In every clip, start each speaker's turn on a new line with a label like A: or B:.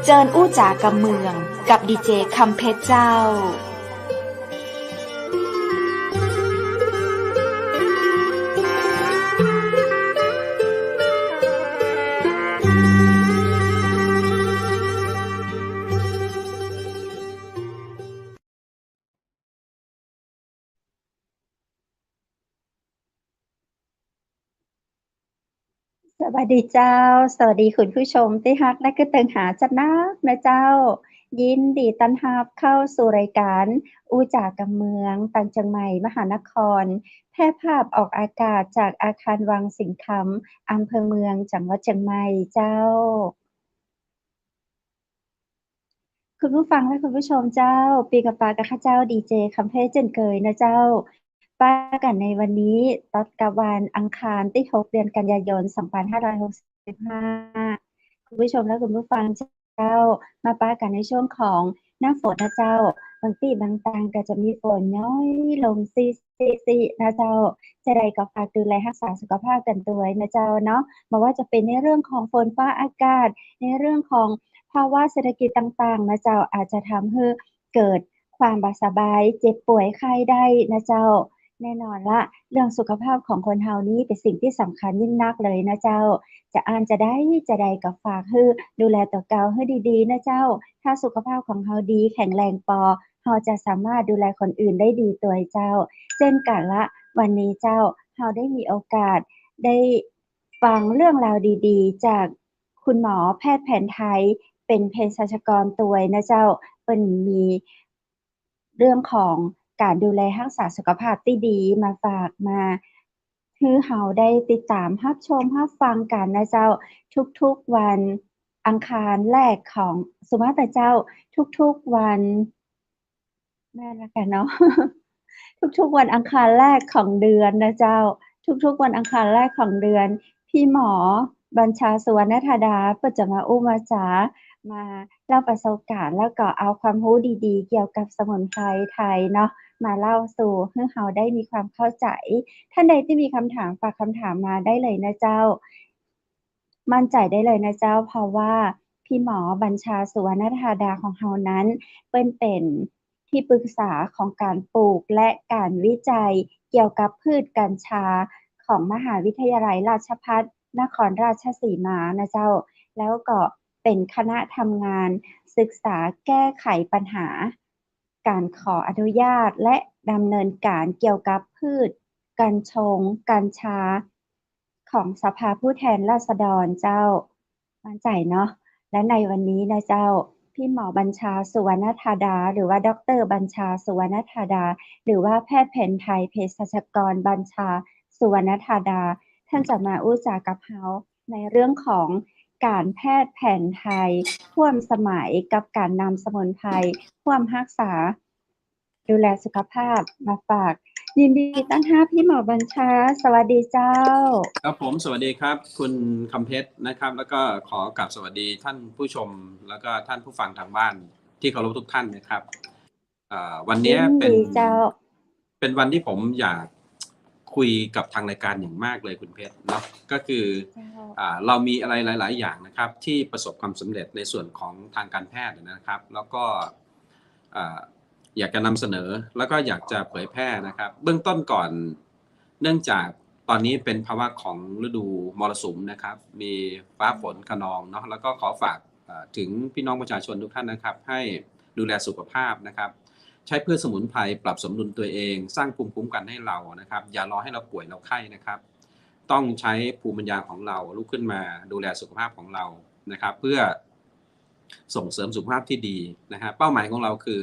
A: เจิญอู้จ๋ากับเมืองกับดีเจคำเพชรเจ้า
B: สวัสดีเจ้า สวัสดีคุณผู้ชมที่ฮักและก็ตึงหาจัดนักนะเจ้า ยินดีต้อนรับเข้าสู่รายการอู้จ่ากับเมืองต่างจังใหม่มหานครแพร่ภาพออกอากาศจากอาคารวังสิงห์คำอำเภอเมืองจังหวัดเชียงใหม่เจ้า คุณผู้ฟังและคุณผู้ชมเจ้าปีกับปากับข้าเจ้าดีเจคำเพชรเจนเคยนะเจ้าป้ากันในวันนี้ตอดกับวันอังคารที่6เดือนกันยายน2565คุณผู้ชมและคุณผู้ฟังเจ้ามาป้ากันในช่วงของหน้าฝนนะเจ้าบางที่บางตางก็จะมีฝนน้อยลงซีนะเจ้าจะได้ก็ฝากดูแลรักษาสุขภาพกันด้วยนะเจ้าเนาะบอกว่าจะเป็นในเรื่องของฝนฟ้าอากาศในเรื่องของภาวะเศรษฐกิจต่างๆนะเจ้าอาจจะทำให้เกิดความบาสบายเจ็บป่วยไข้ได้นะเจ้าแน่นอนละเรื่องสุขภาพของคนเฮานี้เป็นสิ่งที่สำคัญยิ่งนักเลยนะเจ้าจะอ่านจะได้กับฝากให้ดูแลตัวเกาให้ดีๆนะเจ้าถ้าสุขภาพของเฮาดีแข็งแรงปอเฮาจะสามารถดูแลคนอื่นได้ดีตัวเจ้าเช่นกันละวันนี้เจ้าเฮาได้มีโอกาสได้ฟังเรื่องราวดีๆจากคุณหมอแพทย์แผนไทยเป็นเภสัชกรตัวยนะเจ้าเป็นมีเรื่องของการดูแลรักษาสุขภาพที่ดีมาฝากมาคือเฮาได้ติดตามรับชมรับฟังกันนะเจ้าทุกๆวันอังคารแรกของสุมาแต่เจ้าทุกๆวันแม่นแล้วกันเนาะ ทุกๆวันอังคารแรกของเดือนนะเจ้าทุกๆวันอังคารแรกของเดือนพี่หมอบัญชาสุวรรณธาดาเพิ่นจะมาอู้มาจ๋ามาเล่าประสบการณ์แล้วก็เอาความรู้ดีๆเกี่ยวกับสมุนไพรไทยเนาะมาเล่าสู่ให้เราได้มีความเข้าใจท่านใดที่มีคำถามฝากคำถามมาได้เลยนะเจ้ามั่นใจได้เลยนะเจ้าเพราะว่าพี่หมอบัญชาสุวรรณธาดาของเรานั้นเปิ้นเป็นที่ปรึกษาของการปลูกและการวิจัยเกี่ยวกับพืชกัญชาของมหาวิทยาลัยราชภัฏนครราชสีมานะเจ้าแล้วก็เป็นคณะทำงานศึกษาแก้ไขปัญหาการขออนุญาตและดำเนินการเกี่ยวกับพืชกัญชงกัญชาของสภาผู้แทนราษฎรเจ้ามั่นใจเนาะและในวันนี้นะเจ้าพี่หมอบัญชาสุวรรณธาดาหรือว่าดรบัญชาสุวรรณธาดาหรือว่าแพทย์แผนไทยเภสัชกรบัญชาสุวรรณธาดาท่านจะมาอู้จากับเฮาในเรื่องของการแพทย์แผนไทยร่วมสมัยกับการนำสมุนไพรร่วมรักษาดูแลสุขภาพมาฝากยินดีต้อนรับพี่หมอบัญชาสวัสดีเจ้า
C: ครับผมสวัสดีครับคุณคำเพชรนะครับแล้วก็ขอกราบสวัสดีท่านผู้ชมแล้วก็ท่านผู้ฟังทางบ้านที่เคารพทุกท่านนะครับวันนี้เป็นวันที่ผมอยากคุยกับทางรายการอย่างมากเลยคุณเพชรเนาะก็คือเรามีอะไรหลายๆอย่างนะครับที่ประสบความสำเร็จในส่วนของทางการแพทย์นะครับแล้วก็อยากจะนำเสนอแล้วก็อยากจะเผยแพร่นะครับเบื้องต้นก่อนเนื่องจากตอนนี้เป็นภาวะของฤดูมรสุมนะครับมีฟ้าฝนคะนองเนาะแล้วก็ขอฝากถึงพี่น้องประชาชนทุกท่านนะครับให้ดูแลสุขภาพนะครับใช้พืชสมุนไพรปรับสมดุลตัวเองสร้างภูมิคุ้มกันให้เรานะครับอย่ารอให้เราป่วยเราไข้นะครับต้องใช้ภูมิปัญญาของเราลุกขึ้นมาดูแลสุขภาพของเรานะครับเพื่อส่งเสริมสุขภาพที่ดีนะครับเป้าหมายของเราคือ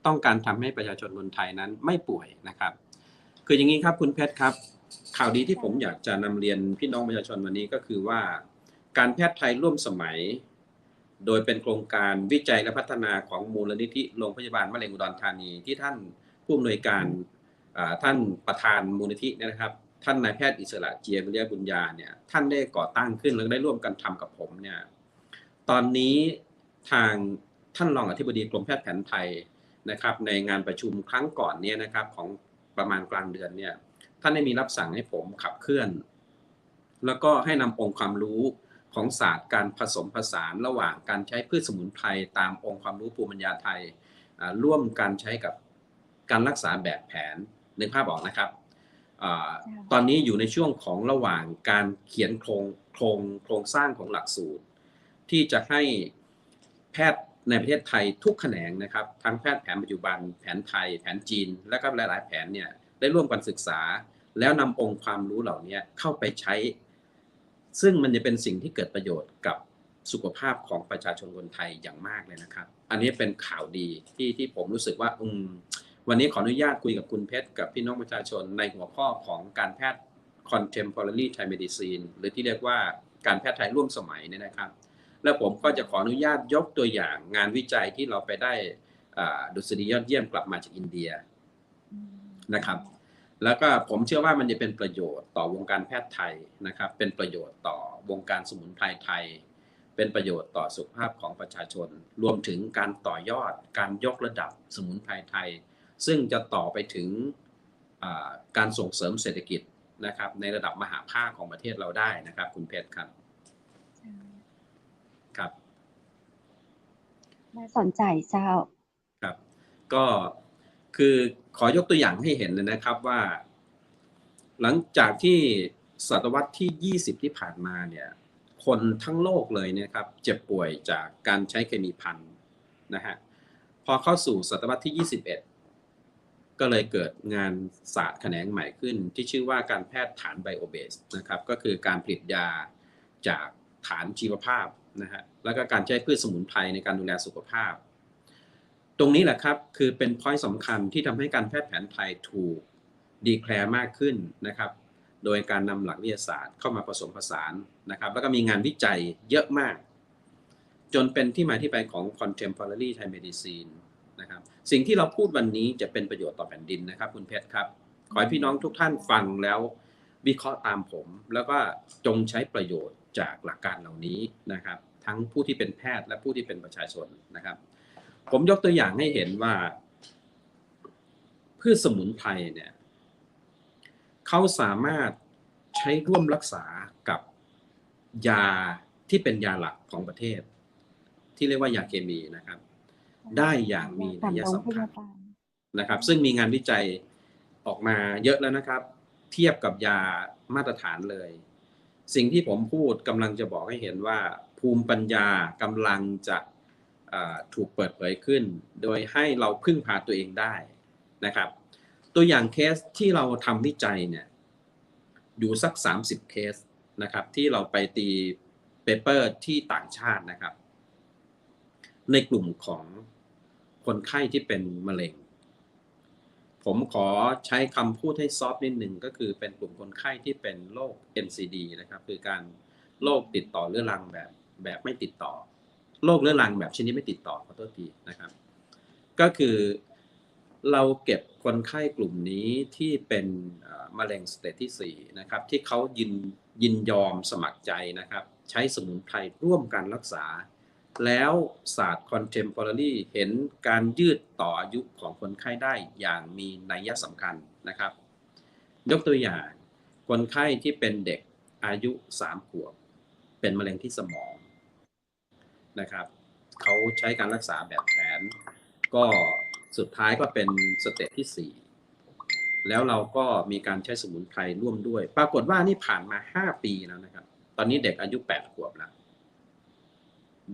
C: ต้องการทำให้ประชาชนคนไทยนั้นไม่ป่วยนะครับคืออย่างนี้ครับคุณเพชรครับข่าวดีที่ผมอยากจะนำเรียนพี่น้องประชาชนวันนี้ก็คือว่าการแพทย์ไทยร่วมสมัยโดยเป็นโครงการวิจัยและพัฒนาของมูลนิธิโรงพยาบาลมะเร็งอุดรธานีที่ท่านผู้อำนวยการท่านประธานมูลนิธินะครับท่านนายแพทย์อิสระเจียมวิริยบุญญาเนี่ยท่านได้ก่อตั้งขึ้นแล้วได้ร่วมกันทำกับผมเนี่ยตอนนี้ทางท่านรองอธิบดีกรมแพทย์แผนไทยนะครับในงานประชุมครั้งก่อนเนี่ยนะครับของประมาณกลางเดือนเนี่ยท่านได้มีรับสั่งให้ผมขับเคลื่อนแล้วก็ให้นำองค์ความรู้ ของศาสตร์การผสมผสานระหว่างการใช้พืชสมุนไพรตามองค์ความรู้ภูมิปัญญาไทยร่วมการใช้กับการรักษาแบบแผนนึกภาพออกนะครับตอนนี้อยู่ในช่วงของระหว่างการเขียนโครงสร้างของหลักสูตรที่จะให้แพทย์ในประเทศไทยทุกแขนงนะครับทั้งแพทย์แผนปัจจุบันแผนไทยแผนจีนและก็หลายๆแผนเนี่ยได้ร่วมกันศึกษาแล้วนำองค์ความรู้เหล่านี้เข้าไปใช้ซึ่งมันจะเป็นสิ่งที่เกิดประโยชน์กับสุขภาพของประชาชนคนไทยอย่างมากเลยนะครับอันนี้เป็นข่าวดีที่ผมรู้สึกว่าวันนี้ขออนุญาตคุยกับคุณเพชรกับพี่น้องประชาชนในหัวข้อของการแพทย์ Contemporary Thai Medicine หรือที่เรียกว่าการแพทย์ไทยร่วมสมัยเนี่ยนะครับแล้วผมก็จะขออนุญาตยกตัวอย่างงานวิจัยที่เราไปได้ดุษฎียอดเยี่ยมกลับมาจากอินเดียนะครับแล้วก็ผมเชื่อว่ามันจะเป็นประโยชน์ต่อวงการแพทย์ไทยนะครับเป็นประโยชน์ต่อวงการสมุนไพรไทยเป็นประโยชน์ต่อสุขภาพของประชาชนรวมถึงการต่อยอดการยกระดับสมุนไพรไทยซึ่งจะต่อไปถึงการส่งเสริมเศรษฐกิจนะครับในระดับมหาภาคของประเทศเราได้นะครับคุณเพชรครับครับ
B: น่าสนใจเจ้า
C: ครับก็คือขอยกตัวอย่างให้เห็นนะครับว่าหลังจากที่ศตวรรษที่20ที่ผ่านมาเนี่ยคนทั้งโลกเลยเนี่ยครับเจ็บป่วยจากการใช้เคมีพันนะฮะพอเข้าสู่ศตวรรษที่21ก็เลยเกิดงานศาสตร์แขนงใหม่ขึ้นที่ชื่อว่าการแพทย์ฐานไบโอเบสนะครับก็คือการผลิตยาจากฐานชีวภาพนะฮะแล้วก็การใช้พืชสมุนไพรในการดูแลสุขภาพตรงนี้แหละครับคือเป็น point สำคัญที่ทำให้การแพทย์แผนไทยถูกดีแคลร์มากขึ้นนะครับโดยการนำหลักวิทยาศาสตร์เข้ามาผสมผสานนะครับแล้วก็มีงานวิจัยเยอะมากจนเป็นที่มาที่ไปของ Contemporary Thai Medicine นะครับสิ่งที่เราพูดวันนี้จะเป็นประโยชน์ต่อแผ่นดินนะครับคุณเพชรครับขอให้พี่น้องทุกท่านฟังแล้ววิเคราะห์ตามผมแล้วก็จงใช้ประโยชน์จากหลักการเหล่านี้นะครับทั้งผู้ที่เป็นแพทย์และผู้ที่เป็นประชาชนนะครับผมยกตัวอย่างให้เห็นว่าพืชสมุนไพรเนี่ยเขาสามารถใช้ร่วมรักษากับยาที่เป็นยาหลักของประเทศที่เรียกว่ายาเคมีนะครับได้อย่างมีนัยสำคัญนะครับซึ่งมีงานวิจัยออกมาเยอะแล้วนะครับเทียบกับยามาตรฐานเลยสิ่งที่ผมพูดกำลังจะบอกให้เห็นว่าภูมิปัญญากำลังจะถูกเปิดเผยขึ้นโดยให้เราพึ่งพาตัวเองได้นะครับตัวอย่างเคสที่เราทำวิจัยเนี่ยอยู่สัก30เคสนะครับที่เราไปตีเปเปอร์ที่ต่างชาตินะครับในกลุ่มของคนไข้ที่เป็นมะเร็งผมขอใช้คำพูดให้ซอฟต์นิดหนึ่งก็คือเป็นกลุ่มคนไข้ที่เป็นโรค NCD นะครับคือการโรคติดต่อเรื้อรังแบบไม่ติดต่อโรคเรื้อรังแบบชนิดไม่ติดต่อขอโทษทีนะครับก็คือเราเก็บคนไข้กลุ่มนี้ที่เป็นมะเร็งสเตจที่4นะครับที่เขายินยอมสมัครใจนะครับใช้สมุนไพรร่วมการรักษาแล้วศาสตร์ Contemporary เห็นการยืดต่ออายุของคนไข้ได้อย่างมีนัยสำคัญนะครับยกตัวอย่างคนไข้ที่เป็นเด็กอายุ3 ขวบเป็นมะเร็งที่สมองนะครับเขาใช้การรักษาแบบแผนก็สุดท้ายก็เป็นสเตจที่4แล้วเราก็มีการใช้สมุนไพรร่วมด้วยปรากฏว่านี่ผ่านมา5 ปีแล้วนะครับตอนนี้เด็กอายุ8 ขวบแล้ว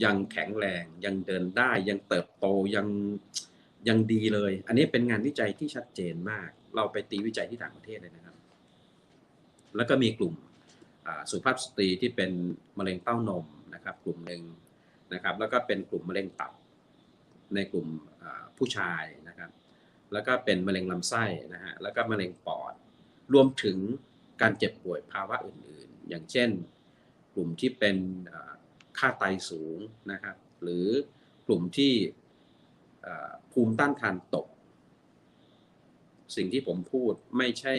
C: ยังแข็งแรงยังเดินได้ยังเติบโตยังดีเลยอันนี้เป็นงานวิจัยที่ชัดเจนมากเราไปตีวิจัยที่ต่างประเทศเลยนะครับแล้วก็มีกลุ่มสุภาพสตรีที่เป็นมะเร็งเต้านมนะครับกลุ่มหนึ่งนะครับแล้วก็เป็นกลุ่มมะเร็งตับในกลุ่มผู้ชายนะครับแล้วก็เป็นมะเร็งลำไส้นะฮะแล้วก็มะเร็งปอดรวมถึงการเจ็บป่วยภาวะอื่นๆอย่างเช่นกลุ่มที่เป็นค่าไตสูงนะครับหรือกลุ่มที่ภูมิต้านทานตกสิ่งที่ผมพูดไม่ใช่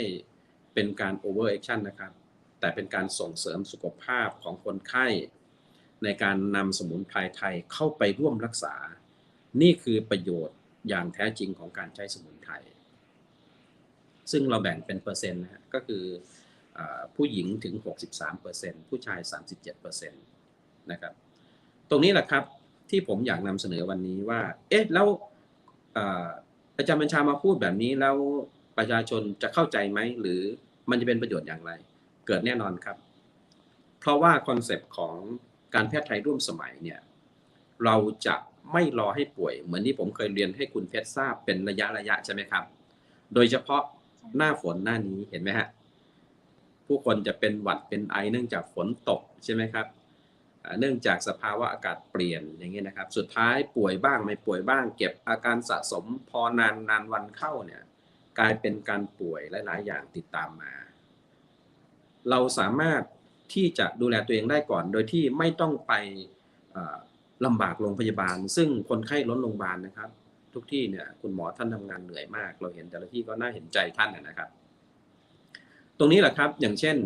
C: เป็นการ over action นะครับแต่เป็นการส่งเสริมสุขภาพของคนไข้ในการนำสมุนไพรไทยเข้าไปร่วมรักษานี่คือประโยชน์อย่างแท้จริงของการใช้สมุนไพรซึ่งเราแบ่งเป็นเปอร์เซ็นต์นะฮะก็คือผู้หญิงถึง 63% ผู้ชาย 37% นะครับตรงนี้แหละครับที่ผมอยากนำเสนอวันนี้ว่าเอ๊ะแล้วอาจารย์บัญชามาพูดแบบนี้แล้วประชาชนจะเข้าใจไหมหรือมันจะเป็นประโยชน์อย่างไรเกิดแน่นอนครับเพราะว่าคอนเซปต์ของการแพทย์ไทยร่วมสมัยเนี่ยเราจะไม่รอให้ป่วยเหมือนที่ผมเคยเรียนให้คุณเพชรทราบเป็นระยะใช่ไหมครับโดยเฉพาะหน้าฝนหน้านี้เห็นไหมฮะผู้คนจะเป็นหวัดเป็นไอเนื่องจากฝนตกใช่ไหมครับเนื่องจากสภาวะอากาศเปลี่ยนอย่างนี้นะครับสุดท้ายป่วยบ้างไม่ป่วยบ้างเก็บอาการสะสมพอนานวันเข้าเนี่ยกลายเป็นการป่วยหลายๆอย่างติดตามมาเราสามารถที่จะดูแลตัวเองได้ก่อนโดยที่ไม่ต้องไปลำบากโรงพยาบาลซึ่งคนไข้ล้นโรงพยาบาลนะครับทุกที่เนี่ยคุณหมอท่านทำงานเหนื่อยมากเราเห็นแต่ละที่ก็น่าเห็นใจท่านนะครับตรงนี้แหละครับอย่างเช่น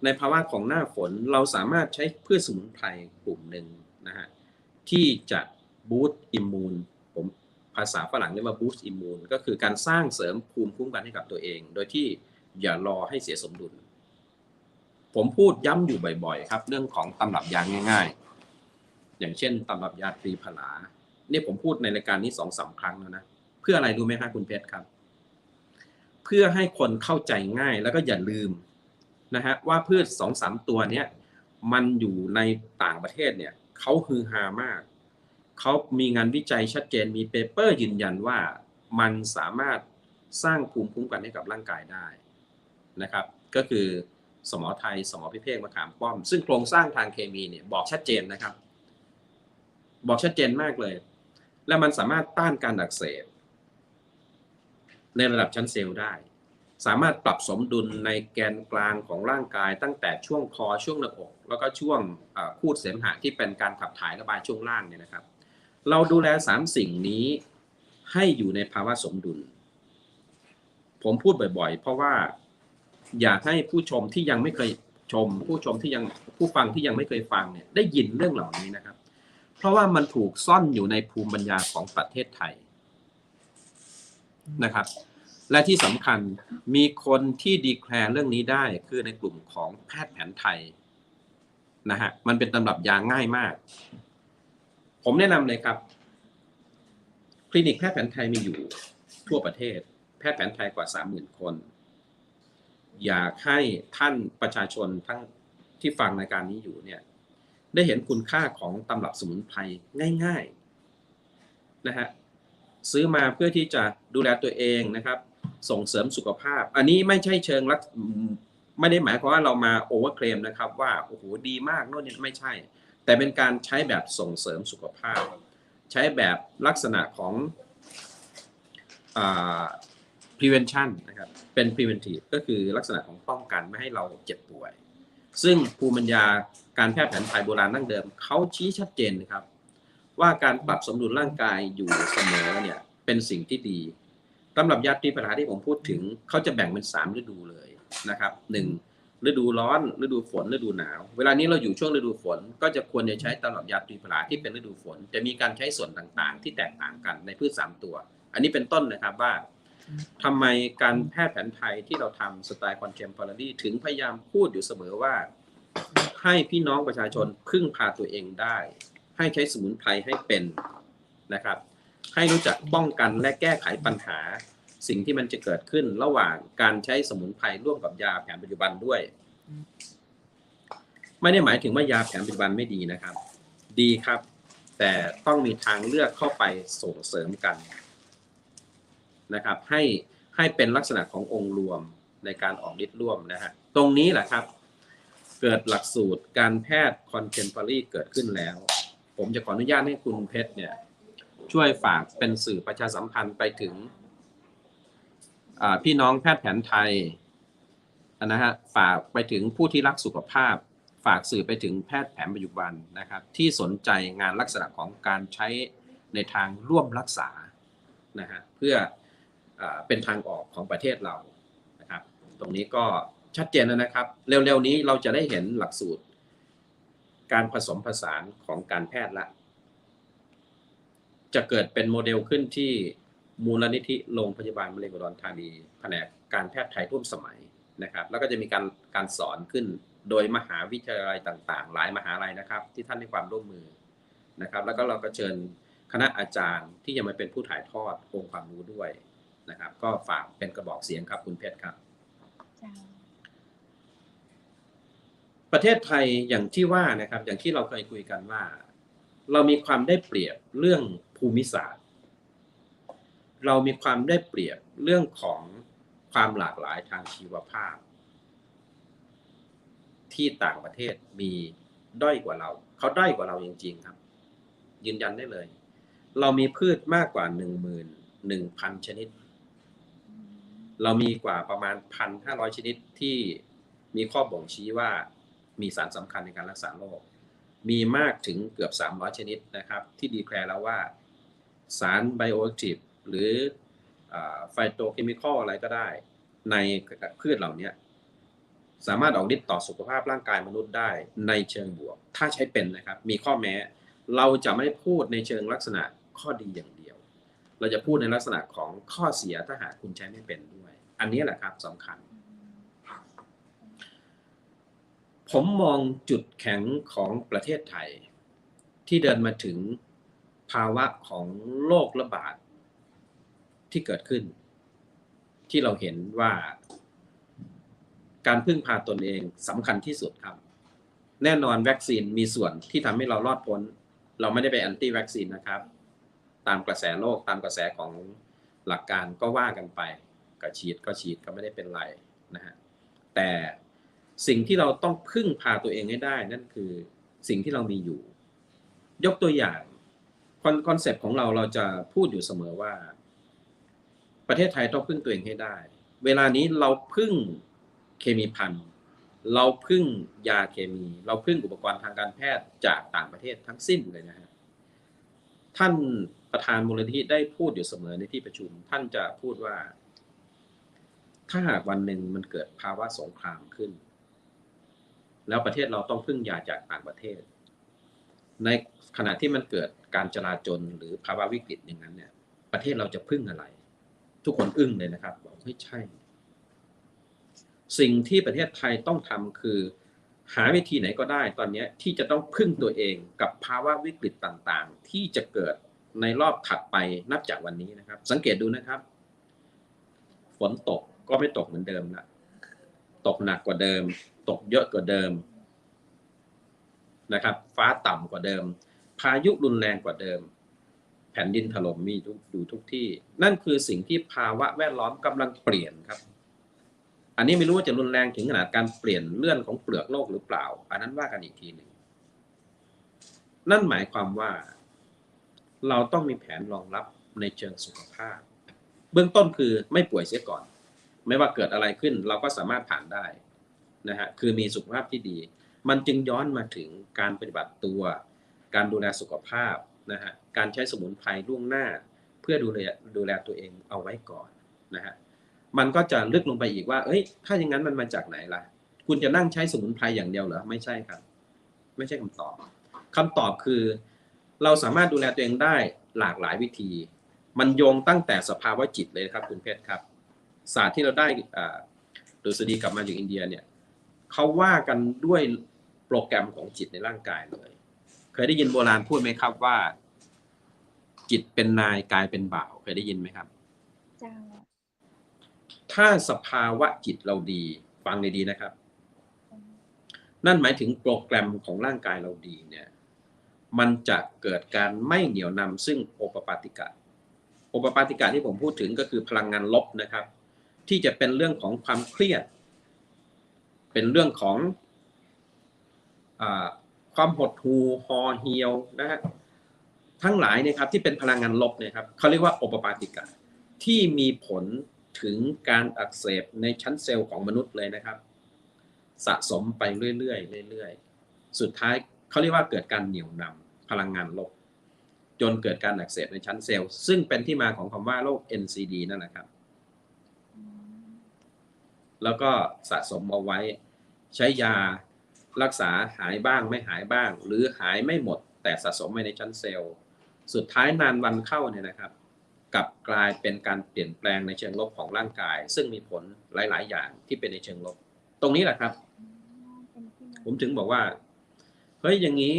C: ในภาวะของหน้าฝนเราสามารถใช้พืชสมุนไพรกลุ่มหนึ่งนะฮะที่จะบูสต์อิมมูนผมภาษาฝรั่งเรียกว่าบูสต์อิมมูนก็คือการสร้างเสริมภูมิคุ้มกันให้กับตัวเองโดยที่อย่ารอให้เสียสมดุลผมพูดย้ำอยู่บ่อยๆครับเรื่องของตำรับยาง่ายๆอย่างเช่นตำรับยาตรีผลาเนี่ยผมพูดในรายการนี้ 2-3 ครั้งแล้วนะเพื่ออะไรรู้ไหมครับคุณเพชรครับเพื่อให้คนเข้าใจง่ายแล้วก็อย่าลืมนะฮะว่าพืช 2-3 ตัวเนี้ยมันอยู่ในต่างประเทศเนี่ยเขาฮือฮามากเขามีงานวิจัยชัดเจนมีเปเปอร์ยืนยันว่ามันสามารถสร้างภูมิคุ้มกันให้กับร่างกายได้นะครับก็คือสมอไทยสมอพิเภกมะขามป้อมซึ่งโครงสร้างทางเคมีเนี่ยบอกชัดเจนนะครับบอกชัดเจนมากเลยและมันสามารถต้านการอักเสบในระดับชั้นเซลล์ได้สามารถปรับสมดุลในแกนกลางของร่างกายตั้งแต่ช่วงคอช่วงหน้าอกแล้วก็ช่วงคูดเสมหะที่เป็นการขับถ่ายระบายช่วงล่างเนี่ยนะครับเราดูแล3สิ่งนี้ให้อยู่ในภาวะสมดุลผมพูดบ่อยๆเพราะว่าอยากให้ผู้ชมที่ยังไม่เคยชมผู้ฟังที่ยังไม่เคยฟังเนี่ยได้ยินเรื่องเหล่านี้นะครับเพราะว่ามันถูกซ่อนอยู่ในภูมิปัญญาของประเทศไทยนะครับและที่สำคัญมีคนที่ดีแคลร์เรื่องนี้ได้คือในกลุ่มของแพทย์แผนไทยนะฮะมันเป็นตำรับยาง่ายมากผมแนะนำเลยครับคลินิกแพทย์แผนไทยมีอยู่ทั่วประเทศแพทย์แผนไทยกว่า 30,000 คนอยากให้ท่านประชาชนทั้งที่ฟังรายการนี้อยู่เนี่ยได้เห็นคุณค่าของตำรับสมุนไพรง่ายๆนะฮะซื้อมาเพื่อที่จะดูแลตัวเองนะครับส่งเสริมสุขภาพอันนี้ไม่ใช่เชิงรักไม่ได้หมายความว่าเรามาโอเวอร์เคลมนะครับว่าโอ้โหดีมากโน่นนี่ไม่ใช่แต่เป็นการใช้แบบส่งเสริมสุขภาพใช้แบบลักษณะของprevention นะครับเป็น preventive ก็คือลักษณะของป้องกันไม่ให้เราเจ็บป่วยซึ่งภูมิปัญญาการแพทย์แผนไทยโบราณดั้งเดิมเขาชี้ชัดเจนนะครับว่าการปรับสมดุลร่างกายอยู่เสมอเนี่ยเป็นสิ่งที่ดีตำรับยาตรีผลาที่ผมพูดถึงเขาจะแบ่งเป็น3ฤดูเลยนะครับ1ฤดูร้อนฤดูฝนฤดูหนาวเวลานี้เราอยู่ช่วงฤดูฝนก็จะควรจะใช้ตำรับยาตรีผลาที่เป็นฤดูฝนจะมีการใช้ส่วนต่างๆที่แตกต่างกันในพืช3ตัวอันนี้เป็นต้นนะครับว่าทำไมการแพทย์แผนไทยที่เราทำสไตล์คอนเทมพอรารีถึงพยายามพูดอยู่เสมอว่าให้พี่น้องประชาชนพึ่งพาตัวเองได้ให้ใช้สมุนไพรให้เป็นนะครับให้รู้จักป้องกันและแก้ไขปัญหาสิ่งที่มันจะเกิดขึ้นระหว่างการใช้สมุนไพรร่วมกับยาแผนปัจจุบันด้วยไม่ได้หมายถึงว่ายาแผนปัจจุบันไม่ดีนะครับดีครับแต่ต้องมีทางเลือกเข้าไปส่งเสริมกันนะครับให้เป็นลักษณะขององค์รวมในการออกฤทธิ์ร่วมนะฮะตรงนี้แหละครับเกิดหลักสูตรการแพทย์คอนเทมพอรารีเกิดขึ้นแล้วผมจะขออนุญาตให้คุณเพชรเนี่ยช่วยฝากเป็นสื่อประชาสัมพันธ์ไปถึงพี่น้องแพทย์แผนไทยนะฮะฝากไปถึงผู้ที่รักสุขภาพฝากสื่อไปถึงแพทย์แผนปัจจุบันนะครับที่สนใจงานลักษณะของการใช้ในทางร่วมรักษานะฮะเพื่อเป็นทางออกของประเทศเรานะครับตรงนี้ก็ชัดเจนแล้วนะครับเร็วๆนี้เราจะได้เห็นหลักสูตรการผสมผสานของการแพทย์ละจะเกิดเป็นโมเดลขึ้นที่มูลนิธิโรงพยาบาลมะเร็งอุดรธานีแผนกการแพทย์ไทยร่วมสมัยนะครับแล้วก็จะมีการสอนขึ้น โดยมหาวิทยาลัยต่างๆหลายมหาลัยนะครับที่ท่านให้ความร่วมมือนะครับแล้วก็เราก็เชิญคณะอาจารย์ที่จะมาเป็นผู้ถ่ายทอดองค์ความรู้ด้วยนะครับก็ฝากเป็นกระบอกเสียงครับคุณเพชรครับประเทศไทยอย่างที่ว่านะครับอย่างที่เราเคยคุยกันว่าเรามีความได้เปรียบเรื่องภูมิศาสตร์เรามีความได้เปรียบเรื่องของความหลากหลายทางชีวภาพที่ต่างประเทศมีด้อยกว่าเราเขาด้อยกว่าเราจริงๆครับยืนยันได้เลยเรามีพืชมากกว่า 11,000 ชนิดเรามีกว่าประมาณ 1,500 ชนิดที่มีข้อบ่งชี้ว่ามีสารสำคัญในการรักษาโรคมีมากถึงเกือบ300 ชนิดนะครับที่ดีแคลร์แล้วว่าสารไบโอแอคทีฟหรือไฟโตเคมีคอลอะไรก็ได้ในพืชเหล่านี้สามารถออกฤทธิ์ต่อสุขภาพร่างกายมนุษย์ได้ในเชิงบวกถ้าใช้เป็นนะครับมีข้อแม้เราจะไม่พูดในเชิงลักษณะข้อดีอย่างเดียวเราจะพูดในลักษณะของข้อเสียถ้าหากคุณใช้ไม่เป็นด้วยอันนี้แหละครับสำคัญผมมองจุดแข็งของประเทศไทยที่เดินมาถึงภาวะของโรคระบาดที่เกิดขึ้นที่เราเห็นว่าการพึ่งพาตนเองสำคัญที่สุดครับแน่นอนวัคซีนมีส่วนที่ทำให้เรารอดพ้นเราไม่ได้ไปแอนตี้วัคซีนนะครับตามกระแสโลกตามกระแสของหลักการก็ว่ากันไปก็ฉีดก็ไม่ได้เป็นไรนะฮะแต่สิ่งที่เราต้องพึ่งพาตัวเองให้ได้นั่นคือสิ่งที่เรามีอยู่ยกตัวอย่างคอนเซปต์ของเราจะพูดอยู่เสมอว่าประเทศไทยต้องพึ่งตัวเองให้ได้เวลานี้เราพึ่งเคมีภัณฑ์เราพึ่งยาเคมีเราพึ่งอุปกรณ์ทางการแพทย์จากต่างประเทศทั้งสิ้นเลยนะฮะท่านประธานมูลนิธิได้พูดอยู่เสมอในที่ประชุมท่านจะพูดว่าถ้าหากวันหนึ่งมันเกิดภาวะสงครามขึ้นแล้วประเทศเราต้องพึ่งยาจากต่างประเทศในขณะที่มันเกิดการจลาจลหรือภาวะวิกฤตอย่างนั้นเนี่ยประเทศเราจะพึ่งอะไรทุกคนอึ้งเลยนะครับบอกไม่ใช่สิ่งที่ประเทศไทยต้องทำคือหาวิธีไหนก็ได้ตอนนี้ที่จะต้องพึ่งตัวเองกับภาวะวิกฤตต่างๆที่จะเกิดในรอบถัดไปนับจากวันนี้นะครับสังเกตดูนะครับฝนตกก็ไม่ตกเหมือนเดิมละตกหนักกว่าเดิมตกเยอะกว่าเดิมนะครับฟ้าต่ำกว่าเดิมพายุรุนแรงกว่าเดิมแผ่นดินถล่มมีอยู่ทุกที่นั่นคือสิ่งที่ภาวะแวดล้อมกำลังเปลี่ยนครับอันนี้ไม่รู้ว่าจะรุนแรงถึงขนาดการเปลี่ยนเลื่อนของเปลือกโลกหรือเปล่าอันนั้นว่ากันอีกทีหนึ่งนั่นหมายความว่าเราต้องมีแผนรองรับในเชิงสุขภาพเบื้องต้นคือไม่ป่วยเสียก่อนไม่ว่าเกิดอะไรขึ้นเราก็สามารถผ่านได้นะฮะคือมีสุขภาพที่ดีมันจึงย้อนมาถึงการปฏิบัติตัวการดูแลสุขภาพนะฮะการใช้สมุนไพรล่วงหน้าเพื่อดูแลตัวเองเอาไว้ก่อนนะฮะมันก็จะลึกลงไปอีกว่าเอ้ยถ้าอย่างนั้นมันมาจากไหนล่ะคุณจะนั่งใช้สมุนไพรอย่างเดียวเหรอไม่ใช่ครับไม่ใช่คำตอบคือเราสามารถดูแลตัวเองได้หลากหลายวิธีมันโยงตั้งแต่สภาวะจิตเลยครับคุณเพชรครับศาสตร์ที่เราได้ดุษฎีกลับมาจากอินเดียเนี่ยเขาว่ากันด้วยโปรแกรมของจิตในร่างกายเลยเคยได้ยินโบราณพูดไหมครับว่าจิตเป็นนายกายเป็นบ่าวเคยได้ยินไหมครับจ้าถ้าสภาวะจิตเราดีฟังดีๆนะครับนั่นหมายถึงโปรแกรมของร่างกายเราดีเนี่ยมันจะเกิดการไม่เหนี่ยวนำซึ่งโอปปาติกะที่ผมพูดถึงก็คือพลังงานลบนะครับที่จะเป็นเรื่องของความเครียดเป็นเรื่องของความหดหู่ห่อเหี่ยวนะฮะทั้งหลายเนี่ยครับที่เป็นพลังงานลบเนี่ยครับเขาเรียกว่าโอปปาติกะที่มีผลถึงการอักเสบในชั้นเซลล์ของมนุษย์เลยนะครับสะสมไปเรื่อยๆสุดท้ายเขาเรียกว่าเกิดการเหนี่ยวนำพลังงานลบจนเกิดการอักเสบในชั้นเซลล์ซึ่งเป็นที่มาของคำว่าโรค NCD นั่นแหละครับแล้วก็สะสมเอาไว้ใช้ยารักษาหายบ้างไม่หายบ้างหรือหายไม่หมดแต่สะสมไว้ในชั้นเซลล์สุดท้ายนานวันเข้าเนี่ยนะครับกลับกลายเป็นการเปลี่ยนแปลงในเชิงลบของร่างกายซึ่งมีผลหลายๆอย่างที่เป็นในเชิงลบตรงนี้แหละครับ ผมถึงบอกว่าเฮ้ยอย่างนี้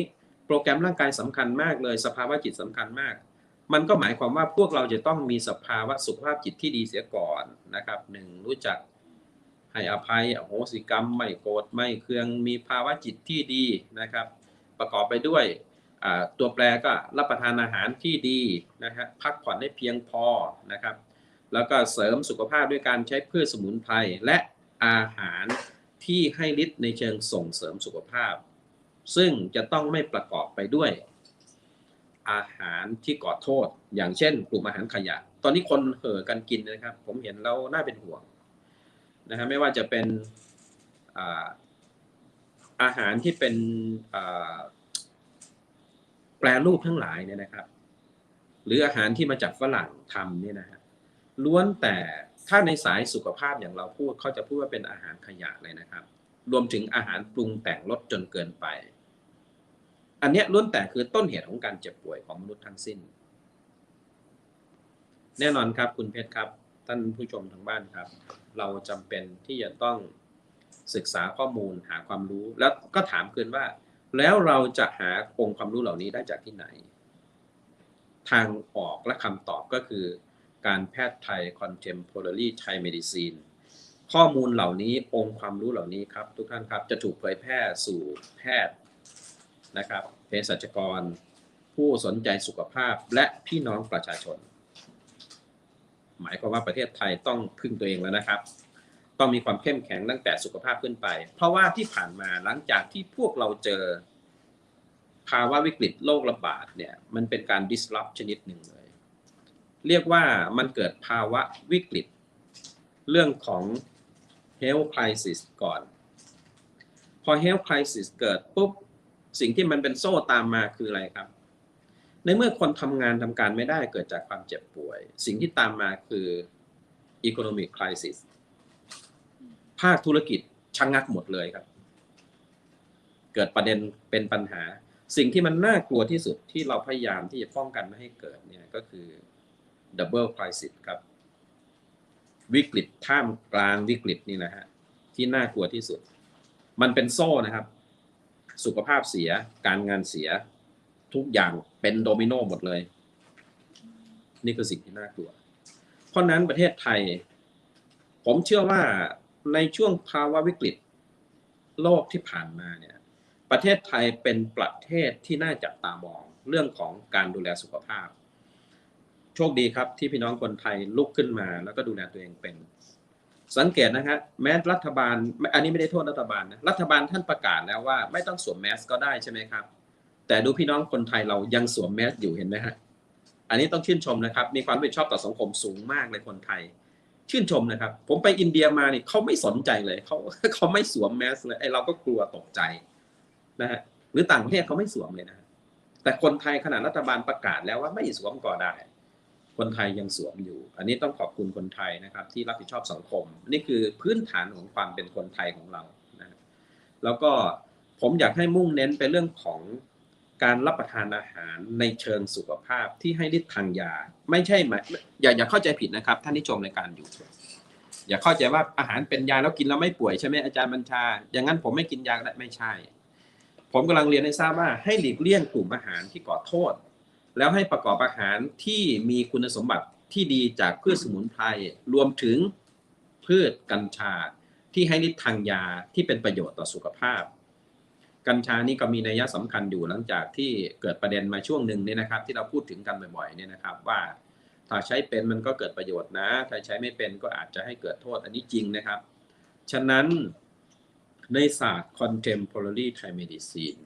C: โปรแกรมร่างกายสำคัญมากเลยสภาวะจิตสำคัญมากมันก็หมายความว่าพวกเราจะต้องมีสภาวะสุขภาพจิตที่ดีเสียก่อนนะครับหนึ่งรู้จักให้อภัยอโหสิกรรมไม่โกรธไม่เคืองมีภาวะจิตที่ดีนะครับประกอบไปด้วยตัวแปรก็รับประทานอาหารที่ดีนะครับพักผ่อนให้เพียงพอนะครับแล้วก็เสริมสุขภาพด้วยการใช้พืชสมุนไพรและอาหารที่ให้ฤทธิ์ในเชิงส่งเสริมสุขภาพซึ่งจะต้องไม่ประกอบไปด้วยอาหารที่ก่อโทษอย่างเช่นกลุ่มอาหารขยะตอนนี้คนเห่อกันกินนะครับผมเห็นแล้วน่าเป็นห่วงนะฮะไม่ว่าจะเป็นอาหารที่เป็นแปรรูปทั้งหลายเนี่ยนะครับหรืออาหารที่มาจากฝรั่งทำเนี่ยนะฮะล้วนแต่ถ้าในสายสุขภาพอย่างเราพูดเขาจะพูดว่าเป็นอาหารขยะเลยนะครับรวมถึงอาหารปรุงแต่งรสจนเกินไปอันนี้ล้วนแต่คือต้นเหตุของการเจ็บป่วยของมนุษย์ทั้งสิ้นแน่นอนครับคุณเพชรครับท่านผู้ชมทางบ้านครับเราจำเป็นที่จะต้องศึกษาข้อมูลหาความรู้แล้วก็ถามคืนว่าแล้วเราจะหาองค์ความรู้เหล่านี้ได้จากที่ไหนทางออกและคำตอบก็คือการแพทย์ไทย Contemporary Thai Medicine ข้อมูลเหล่านี้องค์ความรู้เหล่านี้ครับทุกท่านครับจะถูกเผยแพร่สู่แพทย์นะครับเภสัชกรผู้สนใจสุขภาพและพี่น้องประชาชนหมายความว่าประเทศไทยต้องพึ่งตัวเองแล้วนะครับต้องมีความเข้มแข็งตั้งแต่สุขภาพขึ้นไปเพราะว่าที่ผ่านมาหลังจากที่พวกเราเจอภาวะวิกฤตโรคระบาดเนี่ยมันเป็นการ disrupt ชนิดหนึ่งเลยเรียกว่ามันเกิดภาวะวิกฤตเรื่องของ health crisis ก่อนพอ health crisis เกิดปุ๊บสิ่งที่มันเป็นโซ่ตามมาคืออะไรครับในเมื่อคนทำงานทำการไม่ได้เกิดจากความเจ็บป่วยสิ่งที่ตามมาคือ economic crisis ภาคธุรกิจชะงักหมดเลยครับเกิดประเด็นเป็นปัญหาสิ่งที่มันน่ากลัวที่สุดที่เราพยายามที่จะป้องกันไม่ให้เกิดเนี่ยก็คือ double crisis ครับวิกฤตท่ามกลางวิกฤตนี่นะฮะที่น่ากลัวที่สุดมันเป็นโซ่นะครับสุขภาพเสียการงานเสียทุกอย่างเป็นโดมิโนหมดเลยนี่คือสิ่งที่น่ากลัวเพราะนั้นประเทศไทยผมเชื่อว่าในช่วงภาวะวิกฤตโลกที่ผ่านมาเนี่ยประเทศไทยเป็นประเทศที่น่าจับตามองเรื่องของการดูแลสุขภาพโชคดีครับที่พี่น้องคนไทยลุกขึ้นมาแล้วก็ดูแลตัวเองเป็นสังเกตนะฮะแม้รัฐบาลอันนี้ไม่ได้โทษรัฐบาลนะรัฐบาลท่านประกาศแล้วว่าไม่ต้องสวมแมสก็ได้ใช่ไหมครับแต่ดูพี่น้องคนไทยเรายังสวมแมสอยู่เห็นไหมฮะอันนี้ต้องชื่นชมนะครับมีความรับผิดชอบต่อสังคมสูงมากเลยคนไทยชื่นชมนะครับผมไปอินเดียมานี่เขาไม่สนใจเลยเขาไม่สวมแมสเลยไอเราก็กลัวตกใจนะฮะหรือต่างประเทศเขาไม่สวมเลยนะแต่คนไทยขนาดรัฐบาลประกาศแล้วว่าไม่สวมก็ได้คนไทยยังสวมอยู่อันนี้ต้องขอบคุณคนไทยนะครับที่รับผิดชอบสังคมนี่คือพื้นฐานของความเป็นคนไทยของเรานะแล้วก็ผมอยากให้มุ่งเน้นไปเรื่องของการรับประทานอาหารในเชิงสุขภาพที่ให้ฤทธิ์ทางยาไม่ใช่อย่าเข้าใจผิดนะครับท่านที่ชมรายการอยู่อย่าเข้าใจว่าอาหารเป็นยาแล้วกินแล้วไม่ป่วยใช่ไหมอาจารย์บัญชาอย่างนั้นผมไม่กินยาได้ไม่ใช่ผมกำลังเรียนให้ทราบว่าให้หลีกเลี่ยงกลุ่มอาหารที่ก่อโทษแล้วให้ประกอบอาหารที่มีคุณสมบัติที่ดีจากพืชสมุนไพรรวมถึงพืชกัญชาที่ให้ฤทธิ์ทางยาที่เป็นประโยชน์ต่อสุขภาพกัญชานี่ก็มีนัยสำคัญอยู่หลังจากที่เกิดประเด็นมาช่วงหนึ่งเนี่ยนะครับที่เราพูดถึงกันบ่อยๆเนี่ยนะครับว่าถ้าใช้เป็นมันก็เกิดประโยชน์นะถ้าใช้ไม่เป็นก็อาจจะให้เกิดโทษอันนี้จริงนะครับฉะนั้นในศาสตร์ Contemporary Thai Medicine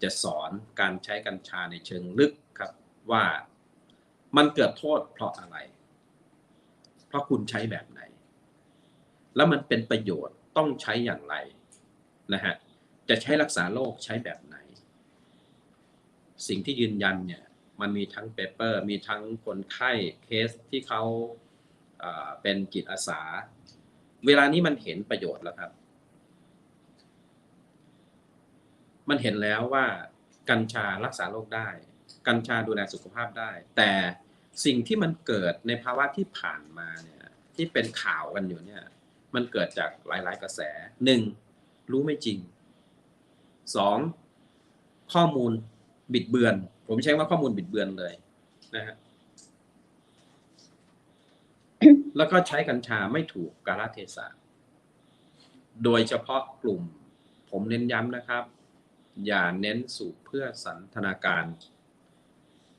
C: จะสอนการใช้กัญชาในเชิงลึกครับว่ามันเกิดโทษเพราะอะไรเพราะคุณใช้แบบไหนแล้วมันเป็นประโยชน์ต้องใช้อย่างไรนะฮะจะใช้รักษาโรคใช้แบบไหนสิ่งที่ยืนยันเนี่ยมันมีทั้งเปเปอร์มีทั้งคนไข้เคสที่เขาเป็นจิตอาสาเวลานี้มันเห็นประโยชน์แล้วครับมันเห็นแล้วว่ากัญชารักษาโรคได้กัญชาดูแลสุขภาพได้แต่สิ่งที่มันเกิดในภาวะที่ผ่านมาเนี่ยที่เป็นข่าวกันอยู่เนี่ยมันเกิดจากหลายๆกระแสหนึ่งรู้ไม่จริง 2ข้อมูลบิดเบือนผมใช้ว่าข้อมูลบิดเบือนเลยนะฮะแล้วก็ใช้กัญชาไม่ถูกกาลเทศะโดยเฉพาะกลุ่มผมเน้นย้ำนะครับอย่าเน้นสูบเพื่อสันทนาการ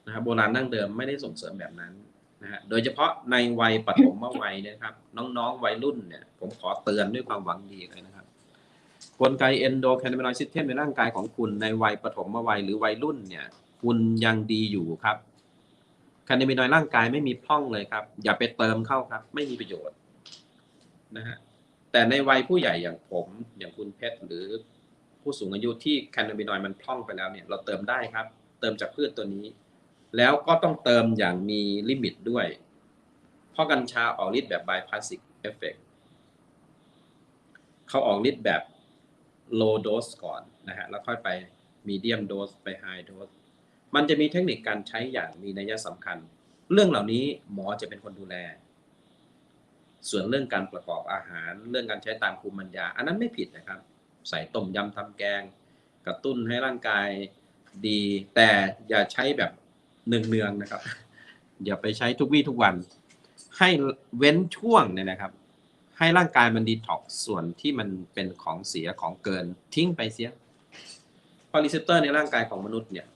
C: นะครับโบราณดั้งเดิมไม่ได้ส่งเสริมแบบนั้นนะฮะโดยเฉพาะในวัยปฐมวัยเนี่ยครับน้องๆวัยรุ่นเนี่ยผมขอเตือนด้วยความหวังดีเลยนะครับกลไกเอนโดแคนาบินอยด์ซิสเต็มในร่างกายของคุณในวัยปฐมวัยหรือวัยรุ่นเนี่ยคุณยังดีอยู่ครับแคนาบินอยด์ร่างกายไม่มีพร่องเลยครับอย่าไปเติมเข้าครับไม่มีประโยชน์นะฮะแต่ในวัยผู้ใหญ่อย่างผมอย่างคุณเพชรหรือผู้สูงอายุที่แคนาบินอยด์มันพร่องไปแล้วเนี่ยเราเติมได้ครับเติมจากพืชตัวนี้แล้วก็ต้องเติมอย่างมีลิมิตด้วยเพราะกัญชาออกฤทธิ์แบบไบพาสซิกเอฟเฟกต์เขาออกฤทธิ์แบบ low dose ก่อนนะฮะแล้วค่อยไป medium dose ไป high dose มันจะมีเทคนิคการใช้อย่างมีนัยสำคัญเรื่องเหล่านี้หมอจะเป็นคนดูแลส่วนเรื่องการประกอบอาหารเรื่องการใช้ตามภูมิปัญญาอันนั้นไม่ผิดนะครับใส่ต้มยำทำแกงกระตุ้นให้ร่างกายดีแต่อย่าใช้แบบเนืองๆนะครับอย่าไปใช้ทุกวี่ทุกวันให้เว้นช่วงเนี่ยนะครับให้ร่างกายมันดีท็อกซ์ส่วนที่มันเป็นของเสียของเกินทิ้งไปเสียเพราะรีเซพเตอร์ในร่างกายของมนุษย์เนี่ย